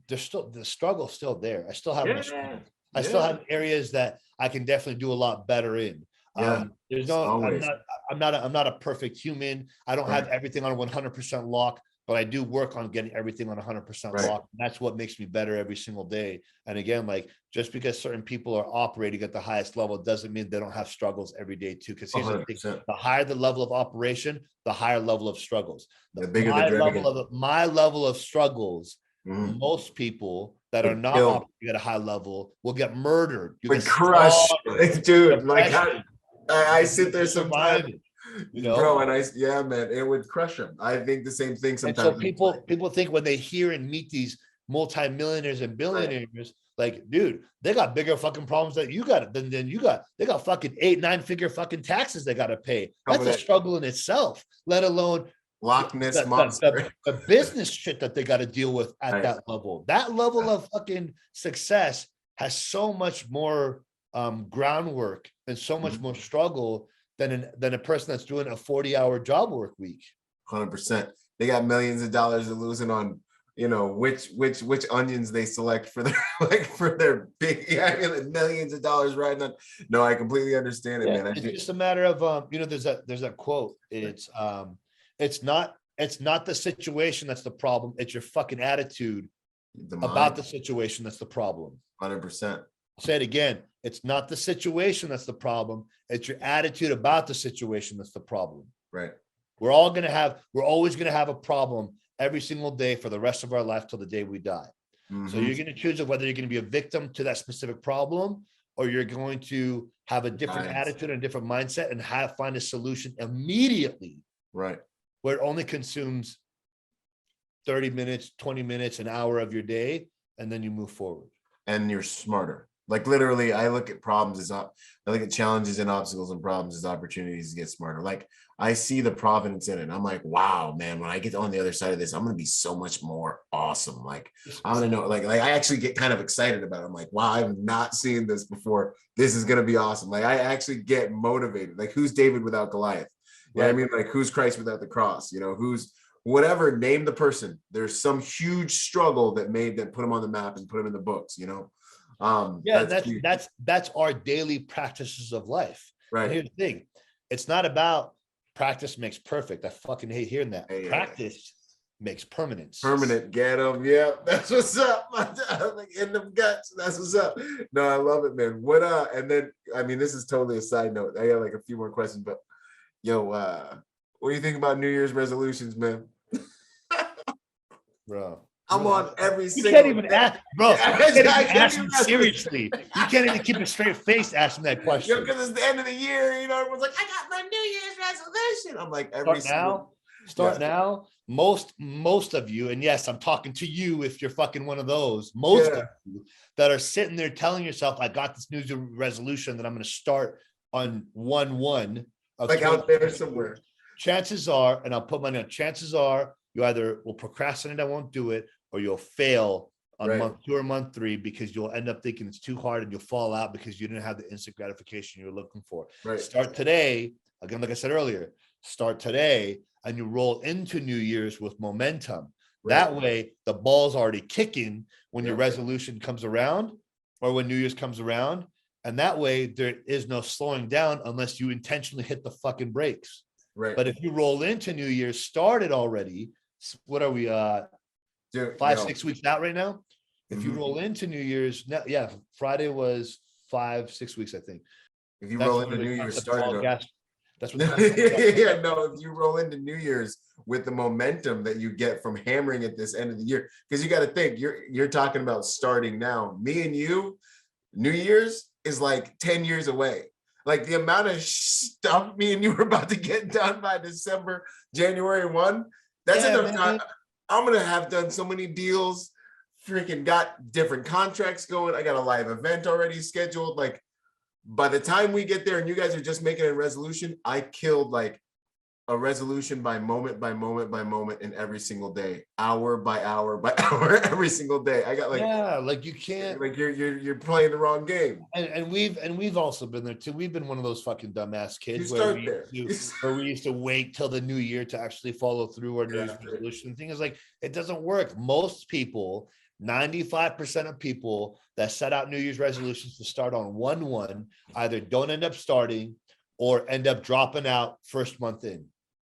There's still the struggle's still there. I still have my struggles. I still Yeah. have areas that I can definitely do a lot better in. Yeah. There's no, Always. I'm not a perfect human. I don't have Right. everything on 100% lock, but I do work on getting everything on 100% Right. lock. That's what makes me better every single day. And again, like just because certain people are operating at the highest level doesn't mean they don't have struggles every day too. Because here's the thing: 100%. the higher the level of operation, the higher level of struggles. The bigger the dragon. My level of struggles, Mhm. most people that are Would not kill. operating at a high level will get murdered. You Would get crush, slaughtered, dude. Like depression, I sit there sometimes, surviving, you know. bro, and yeah, man, it would crush them. I think the same thing And sometimes. so people think when they hear and meet these multimillionaires and billionaires, like, dude, they got bigger fucking problems that you got than you got. They got fucking 8-9 figure fucking taxes they got to pay. That's a struggle in itself, let alone Loch Ness monster. the business shit that they got to deal with at that level. That level of fucking success has so much more groundwork and so much more struggle than a person that's doing a 40-hour job work week. 100%. They got millions of dollars of losing on, you know, which onions they select for their for their big, millions of dollars riding on. No, I completely understand it, man. It's just a matter of there's that quote. It's not the situation that's the problem. It's your fucking attitude about the situation that's the problem. 100%. I'll say it again. It's not the situation that's the problem. It's your attitude about the situation that's the problem. Right. We're always going to have a problem every single day for the rest of our life till the day we die. Mm-hmm. So you're going to choose whether you're going to be a victim to that specific problem, or you're going to have a different attitude and a different mindset and find a solution immediately. Right. Where it only consumes 30 minutes, 20 minutes, an hour of your day, and then you move forward. And you're smarter. Like literally, I look at problems I look at challenges and obstacles and problems as opportunities to get smarter. Like I see the providence in it. I'm like, wow, man, when I get on the other side of this, I'm going to be so much more awesome. Like I'm going to know, like I actually get kind of excited about it. I'm like, wow, I've not seen this before. This is going to be awesome. Like I actually get motivated. Like who's David without Goliath? You know what I mean? Like who's Christ without the cross? You know, who's whatever, name the person. There's some huge struggle that put him on the map and put him in the books, you know? That's our daily practices of life. Right. And here's the thing. It's not about practice makes perfect. I fucking hate hearing that. Practice makes permanence. Permanent. Get them. Yeah. That's what's up. Like in them guts. That's what's up. No, I love it, man. What and then I mean, this is totally a side note. I got like a few more questions, but yo, what do you think about New Year's resolutions, man? Bro. I'm on every single. You can't even ask, bro. You can't even ask him seriously. You can't even keep a straight face asking that question. Because it's the end of the year, you know. Everyone's like, "I got my New Year's resolution." I'm like, Start now. Most of you, and yes, I'm talking to you. If you're fucking one of those, most of you that are sitting there telling yourself, "I got this New Year's resolution that I'm going to start on 1/1." Like out there somewhere. Chances are, and I'll put money on. Chances are, you either will procrastinate, I won't do it, or you'll fail on month 2 or month 3 because you'll end up thinking it's too hard and you'll fall out because you didn't have the instant gratification you're looking for. Right. Start today. Again, like I said earlier, start today and you roll into New Year's with momentum. Right. That way, the ball's already kicking when your resolution comes around or when New Year's comes around. And that way, there is no slowing down unless you intentionally hit the fucking brakes. Right. But if you roll into New Year's, started already, what are we, 5-6 weeks out right now? If you roll into New Year's, Friday was 5-6 weeks, I think. If you roll into New Year's, started. That's what. If you roll into New Year's with the momentum that you get from hammering at this end of the year, because you got to think you're talking about starting now. Me and you, New Year's is like 10 years away. Like the amount of stuff me and you were about to get done by December, January 1, that's enough time. I'm going to have done so many deals, freaking got different contracts going. I got a live event already scheduled. Like by the time we get there and you guys are just making a resolution, I killed like a resolution by moment by moment by moment in every single day, hour by hour by hour, every single day. I got like, yeah, like you can't, like you're playing the wrong game. and we've also been there too. We've been one of those fucking dumbass You kids start there. where we used to wait till the new year to actually follow through our New Year's resolution. The thing is, like, it doesn't work. Most people, 95% of people that set out New Year's resolutions to start on 1/1 either don't end up starting or end up dropping out first month in.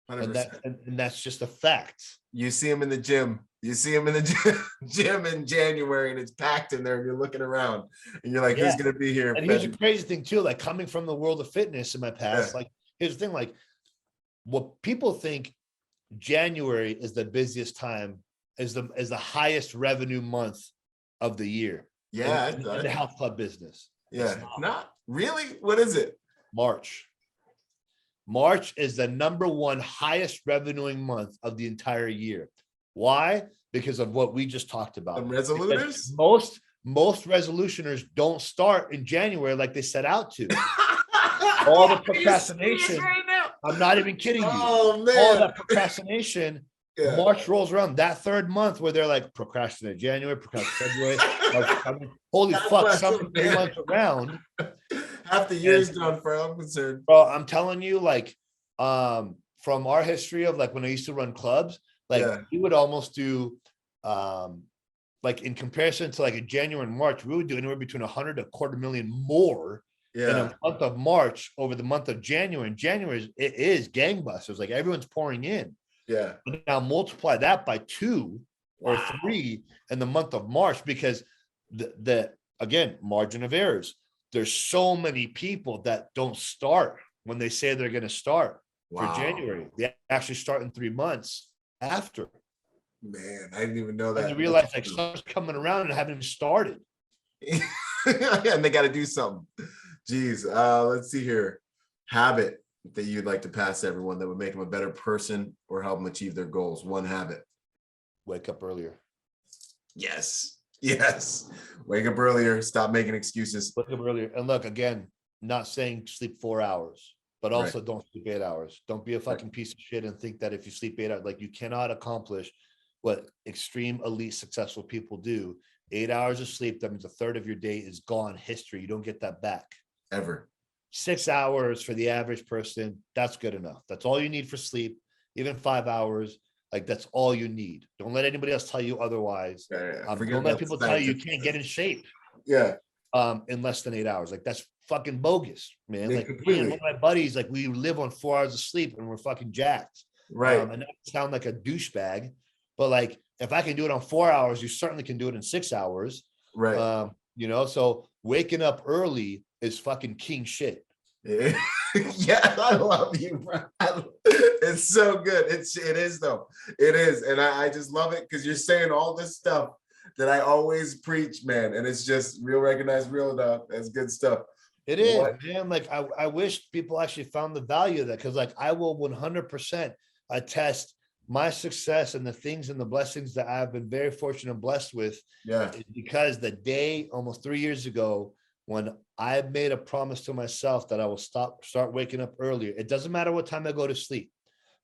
100%. And that's just a fact. You see him in the gym. You see him in the gym in January, and it's packed in there, and you're looking around, and you're like, Yeah. who's going to be here? And here's the crazy thing too, like coming from the world of fitness in my past, Yeah. like here's the thing, like what people think January is the busiest time, is the highest revenue month of the year. Yeah, in the health club business. Yeah, not really. What is it? March. March is the #1 highest revenuing month of the entire year. Why? Because of what we just talked about. The resoluters? Most resolutioners don't start in January like they set out to. All the procrastination. I'm not even kidding you. Oh man. All that procrastination. Yeah. March rolls around, that third month where they're like procrastinate January, procrastinate February. Holy fuck, something 3 months around. Half the year's done, for I'm concerned. Bro, I'm telling you, like, from our history of like when I used to run clubs, like we would almost do, like in comparison to like a January and March, we would do anywhere between 100 to 250,000 more in a month of March over the month of January. And January it is gangbusters, like everyone's pouring in. Yeah. But now multiply that by 2 or 3 in the month of March, because the again, margin of errors. There's so many people that don't start when they say they're going to start for January. They actually start in 3 months after. Man, I didn't even know that. And they realize like summer's coming around and haven't even started. And they got to do something. Geez, let's see here. Habit that you'd like to pass to everyone that would make them a better person or help them achieve their goals. One habit. Wake up earlier. Yes. Yes. Wake up earlier. Stop making excuses. Wake up earlier. And look, again, not saying sleep 4 hours, but also don't sleep 8 hours. Don't be a fucking piece of shit and think that if you sleep 8 hours, like you cannot accomplish what extreme elite successful people do. 8 hours of sleep, that means a third of your day is gone history. You don't get that back. Ever. 6 hours for the average person, that's good enough. That's all you need for sleep. Even 5 hours, like that's all you need. Don't let anybody else tell you otherwise. Don't let people tell you can't get in shape. Yeah. In less than 8 hours. Like that's fucking bogus, man. Yeah, like completely. one of my buddies, like we live on 4 hours of sleep and we're fucking jacked. Right. And that sound like a douchebag, but like if I can do it on 4 hours, you certainly can do it in 6 hours. Right. You know, so waking up early is fucking king shit. Yeah, I love you, bro. It's so good. It is though. It is. And I just love it because you're saying all this stuff that I always preach, man. And it's just real, recognized, real enough. That's good stuff. It is, man. Like I wish people actually found the value of that, because like I will 100% attest my success and the things and the blessings that I've been very fortunate and blessed with. Yeah. Is because the day almost 3 years ago, when I made a promise to myself that I will start waking up earlier. It doesn't matter what time I go to sleep,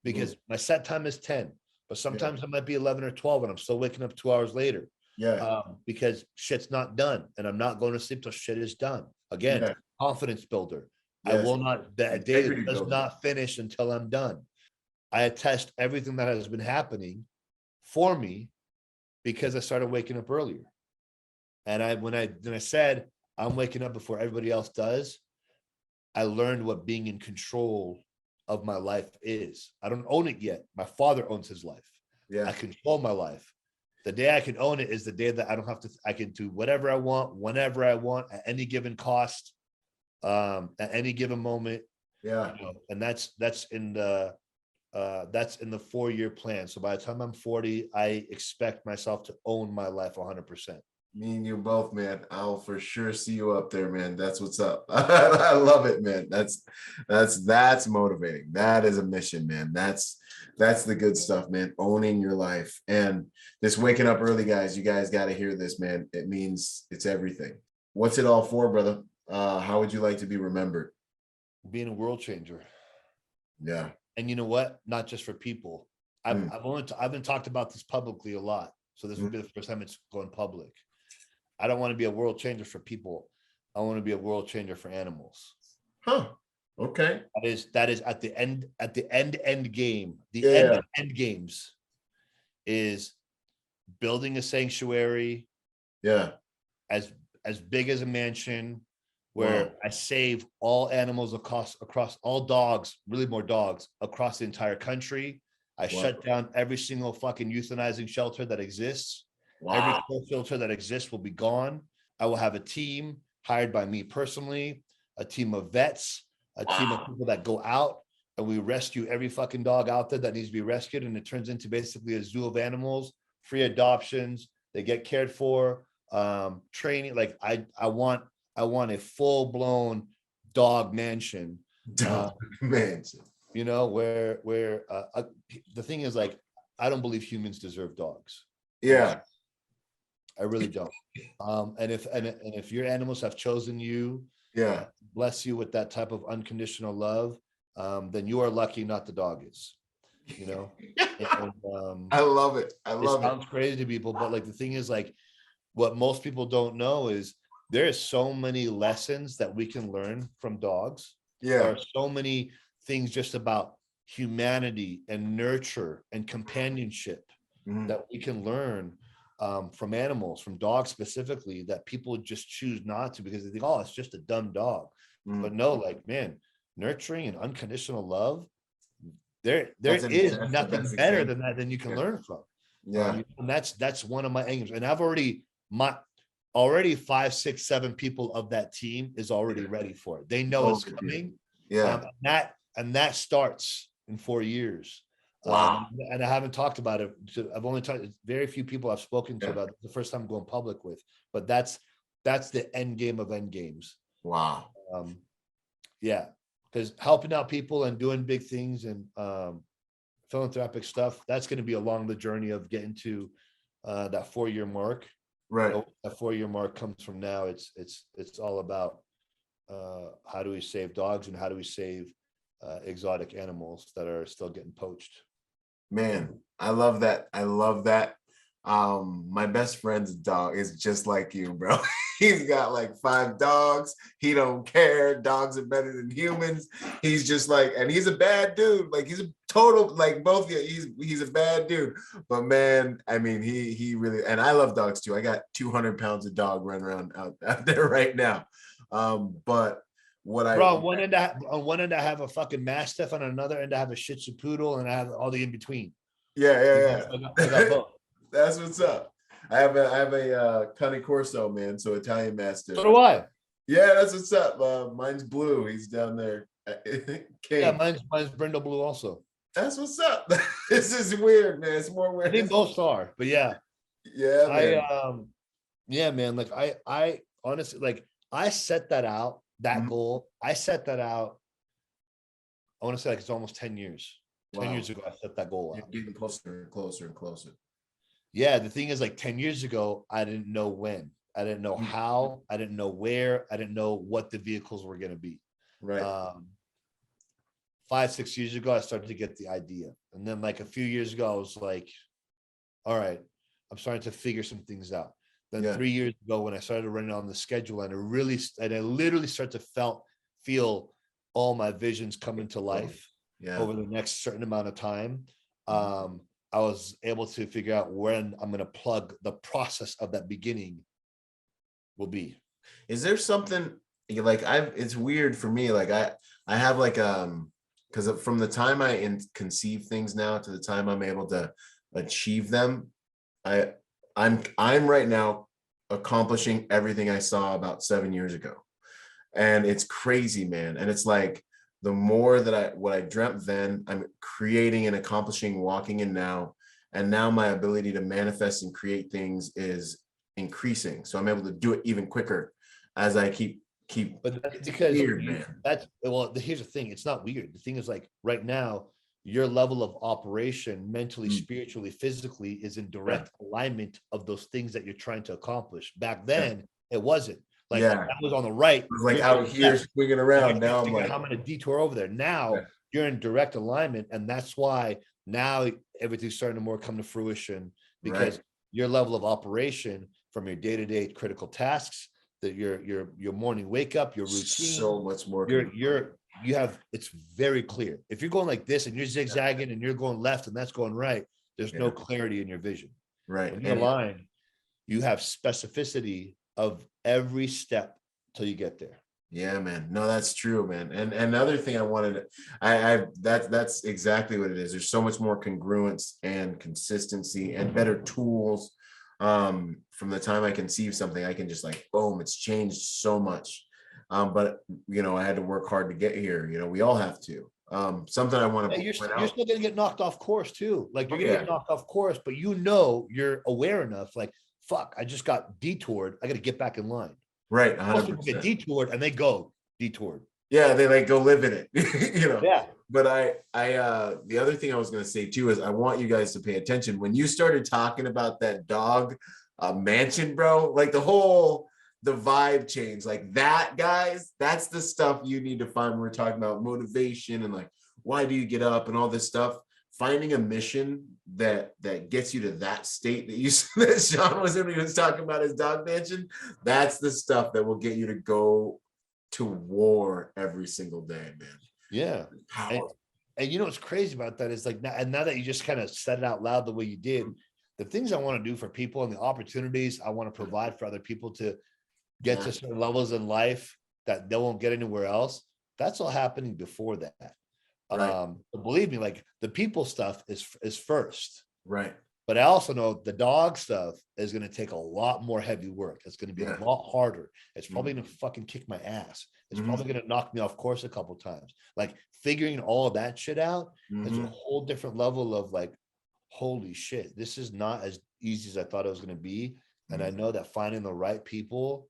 because my set time is 10, but sometimes it might be 11 or 12 and I'm still waking up 2 hours later. Yeah. Because shit's not done and I'm not going to sleep till shit is done. Again, confidence builder. Yes. I will not, the day Integrity does builder. not finish until I'm done. I attest everything that has been happening for me because I started waking up earlier. And when I said, I'm waking up before everybody else does, I learned what being in control of my life is. I don't own it yet. My father owns his life. Yeah. I control my life. The day I can own it is the day that I don't have to, I can do whatever I want, whenever I want, at any given cost, at any given moment. Yeah. You know, and that's in the 4-year plan. So by the time I'm 40, I expect myself to own my life 100%. Me and you both, man. I'll for sure see you up there, man. That's what's up. I love it, man. That's motivating. That is a mission, man. That's the good stuff, man. Owning your life. And this waking up early, guys, you guys got to hear this, man. It means it's everything. What's it all for, brother? How would you like to be remembered? Being a world changer. Yeah. And you know what? Not just for people. I've been talked about this publicly a lot. So this will be the first time it's going public. I don't want to be a world changer for people. I want to be a world changer for animals. Huh. Okay. That is at the end game. The end games is building a sanctuary. Yeah. As big as a mansion where I save all animals across all dogs, really more dogs across the entire country. I shut down every single fucking euthanizing shelter that exists. Every shelter that exists will be gone. I will have a team hired by me personally, a team of vets, a team of people that go out and we rescue every fucking dog out there that needs to be rescued. And it turns into basically a zoo of animals, free adoptions. They get cared for, training. Like I want a full blown dog mansion. Mansion. You know, where the thing is, like, I don't believe humans deserve dogs. Yeah. I really don't. And if your animals have chosen you, bless you with that type of unconditional love, then you are lucky, not the dog is. You know, and, I love it. It sounds crazy to people, but like the thing is, like, what most people don't know is there are so many lessons that we can learn from dogs. Yeah. There are so many things just about humanity and nurture and companionship that we can learn from animals, from dogs specifically, that people just choose not to because they think, oh, it's just a dumb dog. But no, like, man, nurturing and unconditional love, there is nothing better than that than you can learn from. Yeah. And that's one of my aims. And I've already 5, 6, 7 people of that team is already ready for it. They know it's coming. Yeah. And that starts in 4 years. Wow. And I haven't talked about it. I've only talked, very few people I've spoken to about it. The first time I'm going public with, but that's the end game of end games. Wow. Yeah. Because helping out people and doing big things and philanthropic stuff, that's going to be along the journey of getting to that 4-year mark. Right. So that 4-year mark comes from now. It's all about how do we save dogs and how do we save exotic animals that are still getting poached. Man, I love that. My best friend's dog is just like you, bro. He's got like 5 dogs. He don't care. Dogs are better than humans. He's just like, and he's a bad dude. Like, he's a total, like, both. He's a bad dude. But man, I mean, he really, and I love dogs too. I got 200 pounds of dog running around out there right now. But what on one end I have a fucking mastiff, on another end I have a Shih Tzu poodle, and I have all the in between. Yeah. I got both. That's what's up. I have a Cane Corso, man. So Italian Mastiff. So do I. Yeah, that's what's up. Mine's blue. He's down there. Yeah, mine's Brindle Blue also. That's what's up. This is weird, man. It's more weird. I think both are, but yeah. Yeah, man. Yeah, man. Like I honestly, like, I set that out, that goal. I set that out. I want to say, like, it's almost 10 years. 10 years ago, I set that goal out. You're getting closer and closer and closer. Yeah, the thing is, like, 10 years ago, I didn't know when. I didn't know how. I didn't know where. I didn't know what the vehicles were going to be. Right. 5, 6 years ago, I started to get the idea. And then, like, a few years ago, I was like, all right, I'm starting to figure some things out. Then 3 years ago, when I started running on the schedule, and I literally start to feel all my visions come into life over the next certain amount of time. I was able to figure out when I'm going to plug the process of that beginning will be. Is there something like it's weird for me. Like I have like, because from the time I conceive things now to the time I'm able to achieve them, I'm right now accomplishing everything I saw about 7 years ago. And it's crazy, man. And it's like, the more that what I dreamt then, I'm creating and accomplishing, walking in now. And now my ability to manifest and create things is increasing. So I'm able to do it even quicker as I keep. But that's because weird, man. Here's the thing. It's not weird. The thing is, like, right now, your level of operation mentally, spiritually, physically is in direct alignment of those things that you're trying to accomplish. Back then, it wasn't. Like, I was on the right. It was like out here swinging around. Now I'm like, I'm going to detour over there. Now you're in direct alignment. And that's why now everything's starting to more come to fruition, because your level of operation from your day-to-day critical tasks, that your morning wake up, your routine, so much more. It's very clear. If you're going like this and you're zigzagging and you're going left and that's going right, there's no clarity in your vision. Right. When you're aligned, you have specificity of every step till you get there. Yeah, man. No, that's true, man. And another thing I wanted, that's exactly what it is. There's so much more congruence and consistency and better tools. From the time I conceive something, I can just like, boom, it's changed so much. But you know, I had to work hard to get here. You know, we all have to. Something I want to you're still gonna get knocked off course too. Like you're gonna get knocked off course, but you know, you're aware enough, like, fuck, I just got detoured. I got to get back in line. Right. Most people get detoured and they go detoured. Yeah, they like go live in it, you know. Yeah. But I the other thing I was gonna say too is I want you guys to pay attention when you started talking about that dog mansion, bro. Like the vibe changed. Like that, guys, that's the stuff you need to find when we're talking about motivation and like why do you get up and all this stuff. Finding a mission that gets you to that state that Sean was in when he was talking about his dog mansion. That's the stuff that will get you to go to war every single day, man. Yeah. And you know what's crazy about that is like now that you just kind of said it out loud the way you did, the things I want to do for people and the opportunities I want to provide for other people to get to certain levels in life that they won't get anywhere else, that's all happening before that. Right. Believe me, like the people stuff is first. Right. But I also know the dog stuff is going to take a lot more heavy work. It's going to be a lot harder. It's probably going to fucking kick my ass. It's probably going to knock me off course a couple times. Like figuring all of that shit out is a whole different level of like, holy shit, this is not as easy as I thought it was going to be. And I know that finding the right people,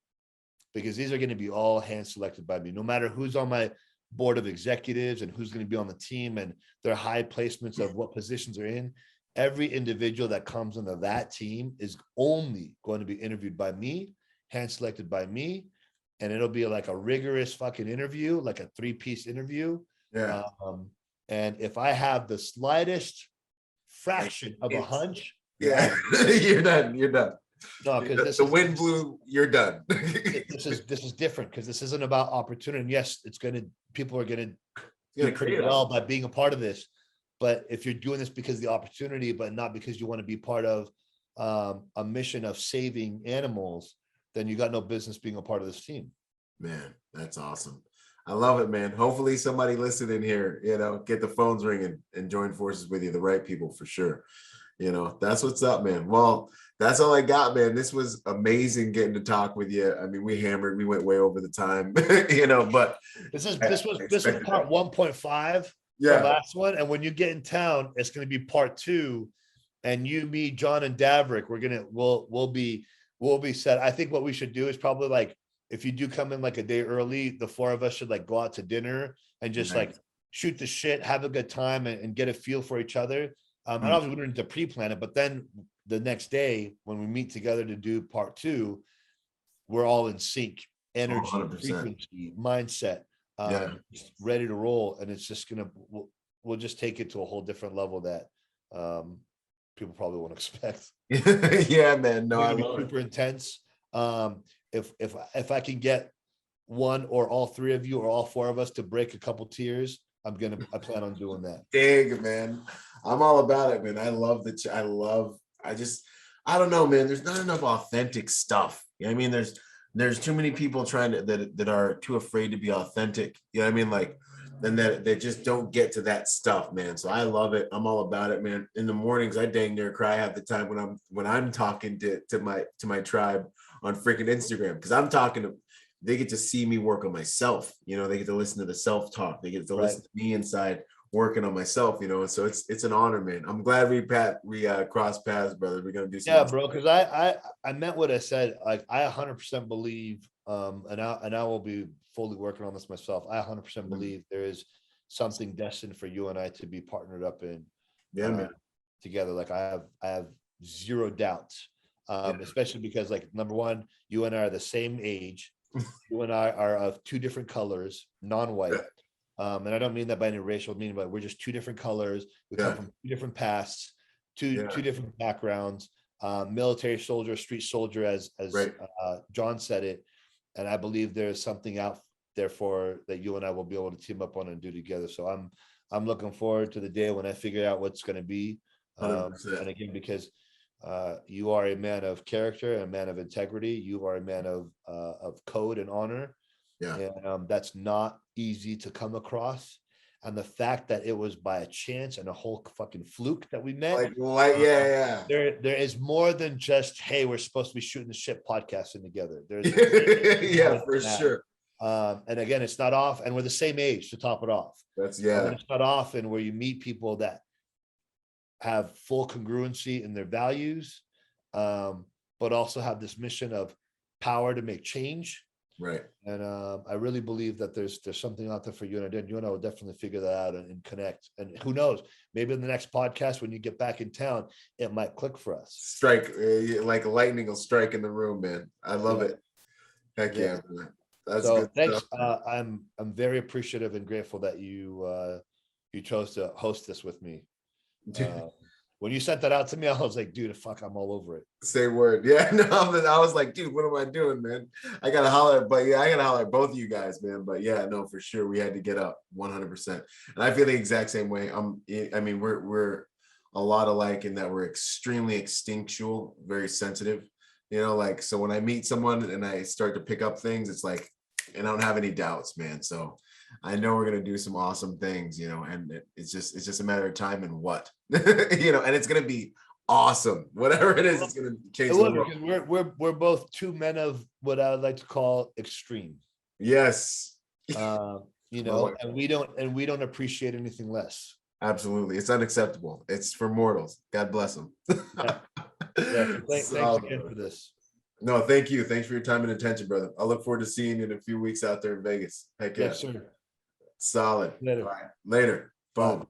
because these are going to be all hand selected by me, no matter who's on my board of executives and who's going to be on the team and their high placements of what positions are in. Every individual that comes into that team is only going to be interviewed by me, hand selected by me. And it'll be like a rigorous fucking interview, like a 3-piece interview. Yeah. And if I have the slightest fraction of a hunch, you're done. No, because the wind blew, you're done. this is different because this isn't about opportunity. And yes, people are gonna do pretty well by being a part of this. But if you're doing this because of the opportunity, but not because you want to be part of a mission of saving animals, then you got no business being a part of this team. Man, that's awesome. I love it, man. Hopefully somebody listening here, you know, get the phones ringing and join forces with you, the right people for sure. You know, that's what's up, man. Well, that's all I got, man. This was amazing getting to talk with you. I mean, we went way over the time, you know, but this was part 1.5. Yeah. The last one. And when you get in town, it's going to be part 2. And you, me, John, and Davrick, we'll be set. I think what we should do is probably like, if you do come in like a day early, the 4 of us should like go out to dinner and just like shoot the shit, have a good time and get a feel for each other. And obviously we don't need to pre-plan it, but then the next day when we meet together to do part 2, we're all in sync, energy, 100%. frequency, mindset, ready to roll. And it's just we'll just take it to a whole different level that people probably won't expect. Yeah, man. No, I love super intense. If I can get one or all 3 of you or all 4 of us to break a couple tears, I plan on doing that. Dig, man. I'm all about it, man. I love I don't know, man. There's not enough authentic stuff. You know what I mean? There's too many people trying to that are too afraid to be authentic. You know what I mean? Like, then that they just don't get to that stuff, man. So I love it. I'm all about it, man. In the mornings, I dang near cry half the time when I'm talking to my tribe on freaking Instagram, because I'm talking to. They get to see me work on myself. You know, they get to listen to the self-talk. They get to listen to me inside working on myself, you know, and so it's an honor, man. I'm glad we crossed paths, brother. We're gonna do some. Yeah, bro, because I meant what I said. Like I 100% believe, and I will be fully working on this myself. I 100% believe there is something destined for you and I to be partnered up in. Yeah, man. Together. Like I have zero doubts, especially because like number one, you and I are the same age. You and I are of 2 different colors, non-white. And I don't mean that by any racial meaning, but we're just two different colors. We come from two different pasts, two different backgrounds. Military soldier, street soldier, as John said it. And I believe there's something out there for that you and I will be able to team up on and do together. So I'm looking forward to the day when I figure out what's going to be. And again, because you are a man of character, a man of integrity. You are a man of code and honor. Yeah. And that's not easy to come across. And the fact that it was by a chance and a whole fucking fluke that we met. There is more than just, hey, we're supposed to be shooting the shit podcasting together. There's for sure. And again, it's not off, and we're the same age to top it off. It's not often where you meet people that have full congruency in their values, but also have this mission of power to make change. Right. And I really believe that there's something out there for you, and you and I will definitely figure that out and connect. And who knows, maybe in the next podcast, when you get back in town, it might click for us. Strike, like lightning will strike in the room, man. I love it. Heck yeah, man. That's good. Thanks. Stuff. I'm very appreciative and grateful that you chose to host this with me. When you sent that out to me, I was like, dude, fuck, I'm all over it. Say word. Yeah, no, I was like, dude, what am I doing, man? I gotta holler, but I gotta holler at both of you guys, man. But yeah, no, for sure, we had to get up 100%. And I feel the exact same way. I mean, we're a lot alike in that we're extremely instinctual, very sensitive. Like, so when I meet someone and I start to pick up things, it's like, and I don't have any doubts, man. So I know we're gonna do some awesome things, and it's just a matter of time and what, and it's gonna be awesome. Whatever it is, it's gonna change the world. Because we're both two men of what I would like to call extreme. Yes. And we don't appreciate anything less. Absolutely, it's unacceptable. It's for mortals. God bless them. Thanks again for this. No, thank you. Thanks for your time and attention, brother. I look forward to seeing you in a few weeks out there in Vegas. Heck yeah. Yes, sir. Solid. Later. All right. Later. Boom.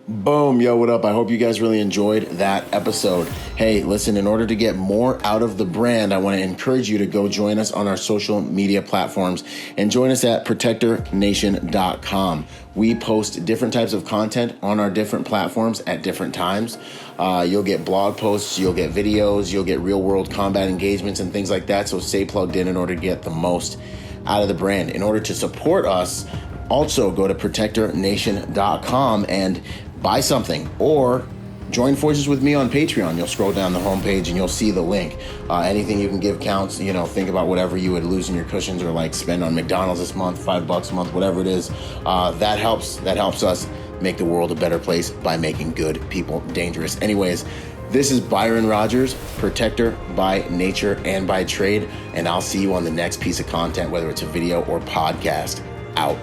Boom. Yo, what up? I hope you guys really enjoyed that episode. Hey, listen, in order to get more out of the brand, I want to encourage you to go join us on our social media platforms and join us at protectornation.com. We post different types of content on our different platforms at different times. You'll get blog posts, you'll get videos, you'll get real world combat engagements and things like that. So stay plugged in order to get the most out of the brand. In order to support us, also go to protectornation.com and buy something, or join forces with me on Patreon. You'll scroll down the homepage and you'll see the link. Anything you can give counts. Think about whatever you would lose in your cushions or like spend on McDonald's this month, $5 a month, whatever it is. That helps us make the world a better place by making good people dangerous. Anyways, this is Byron Rodgers, protector by nature and by trade, and I'll see you on the next piece of content, whether it's a video or podcast. Out.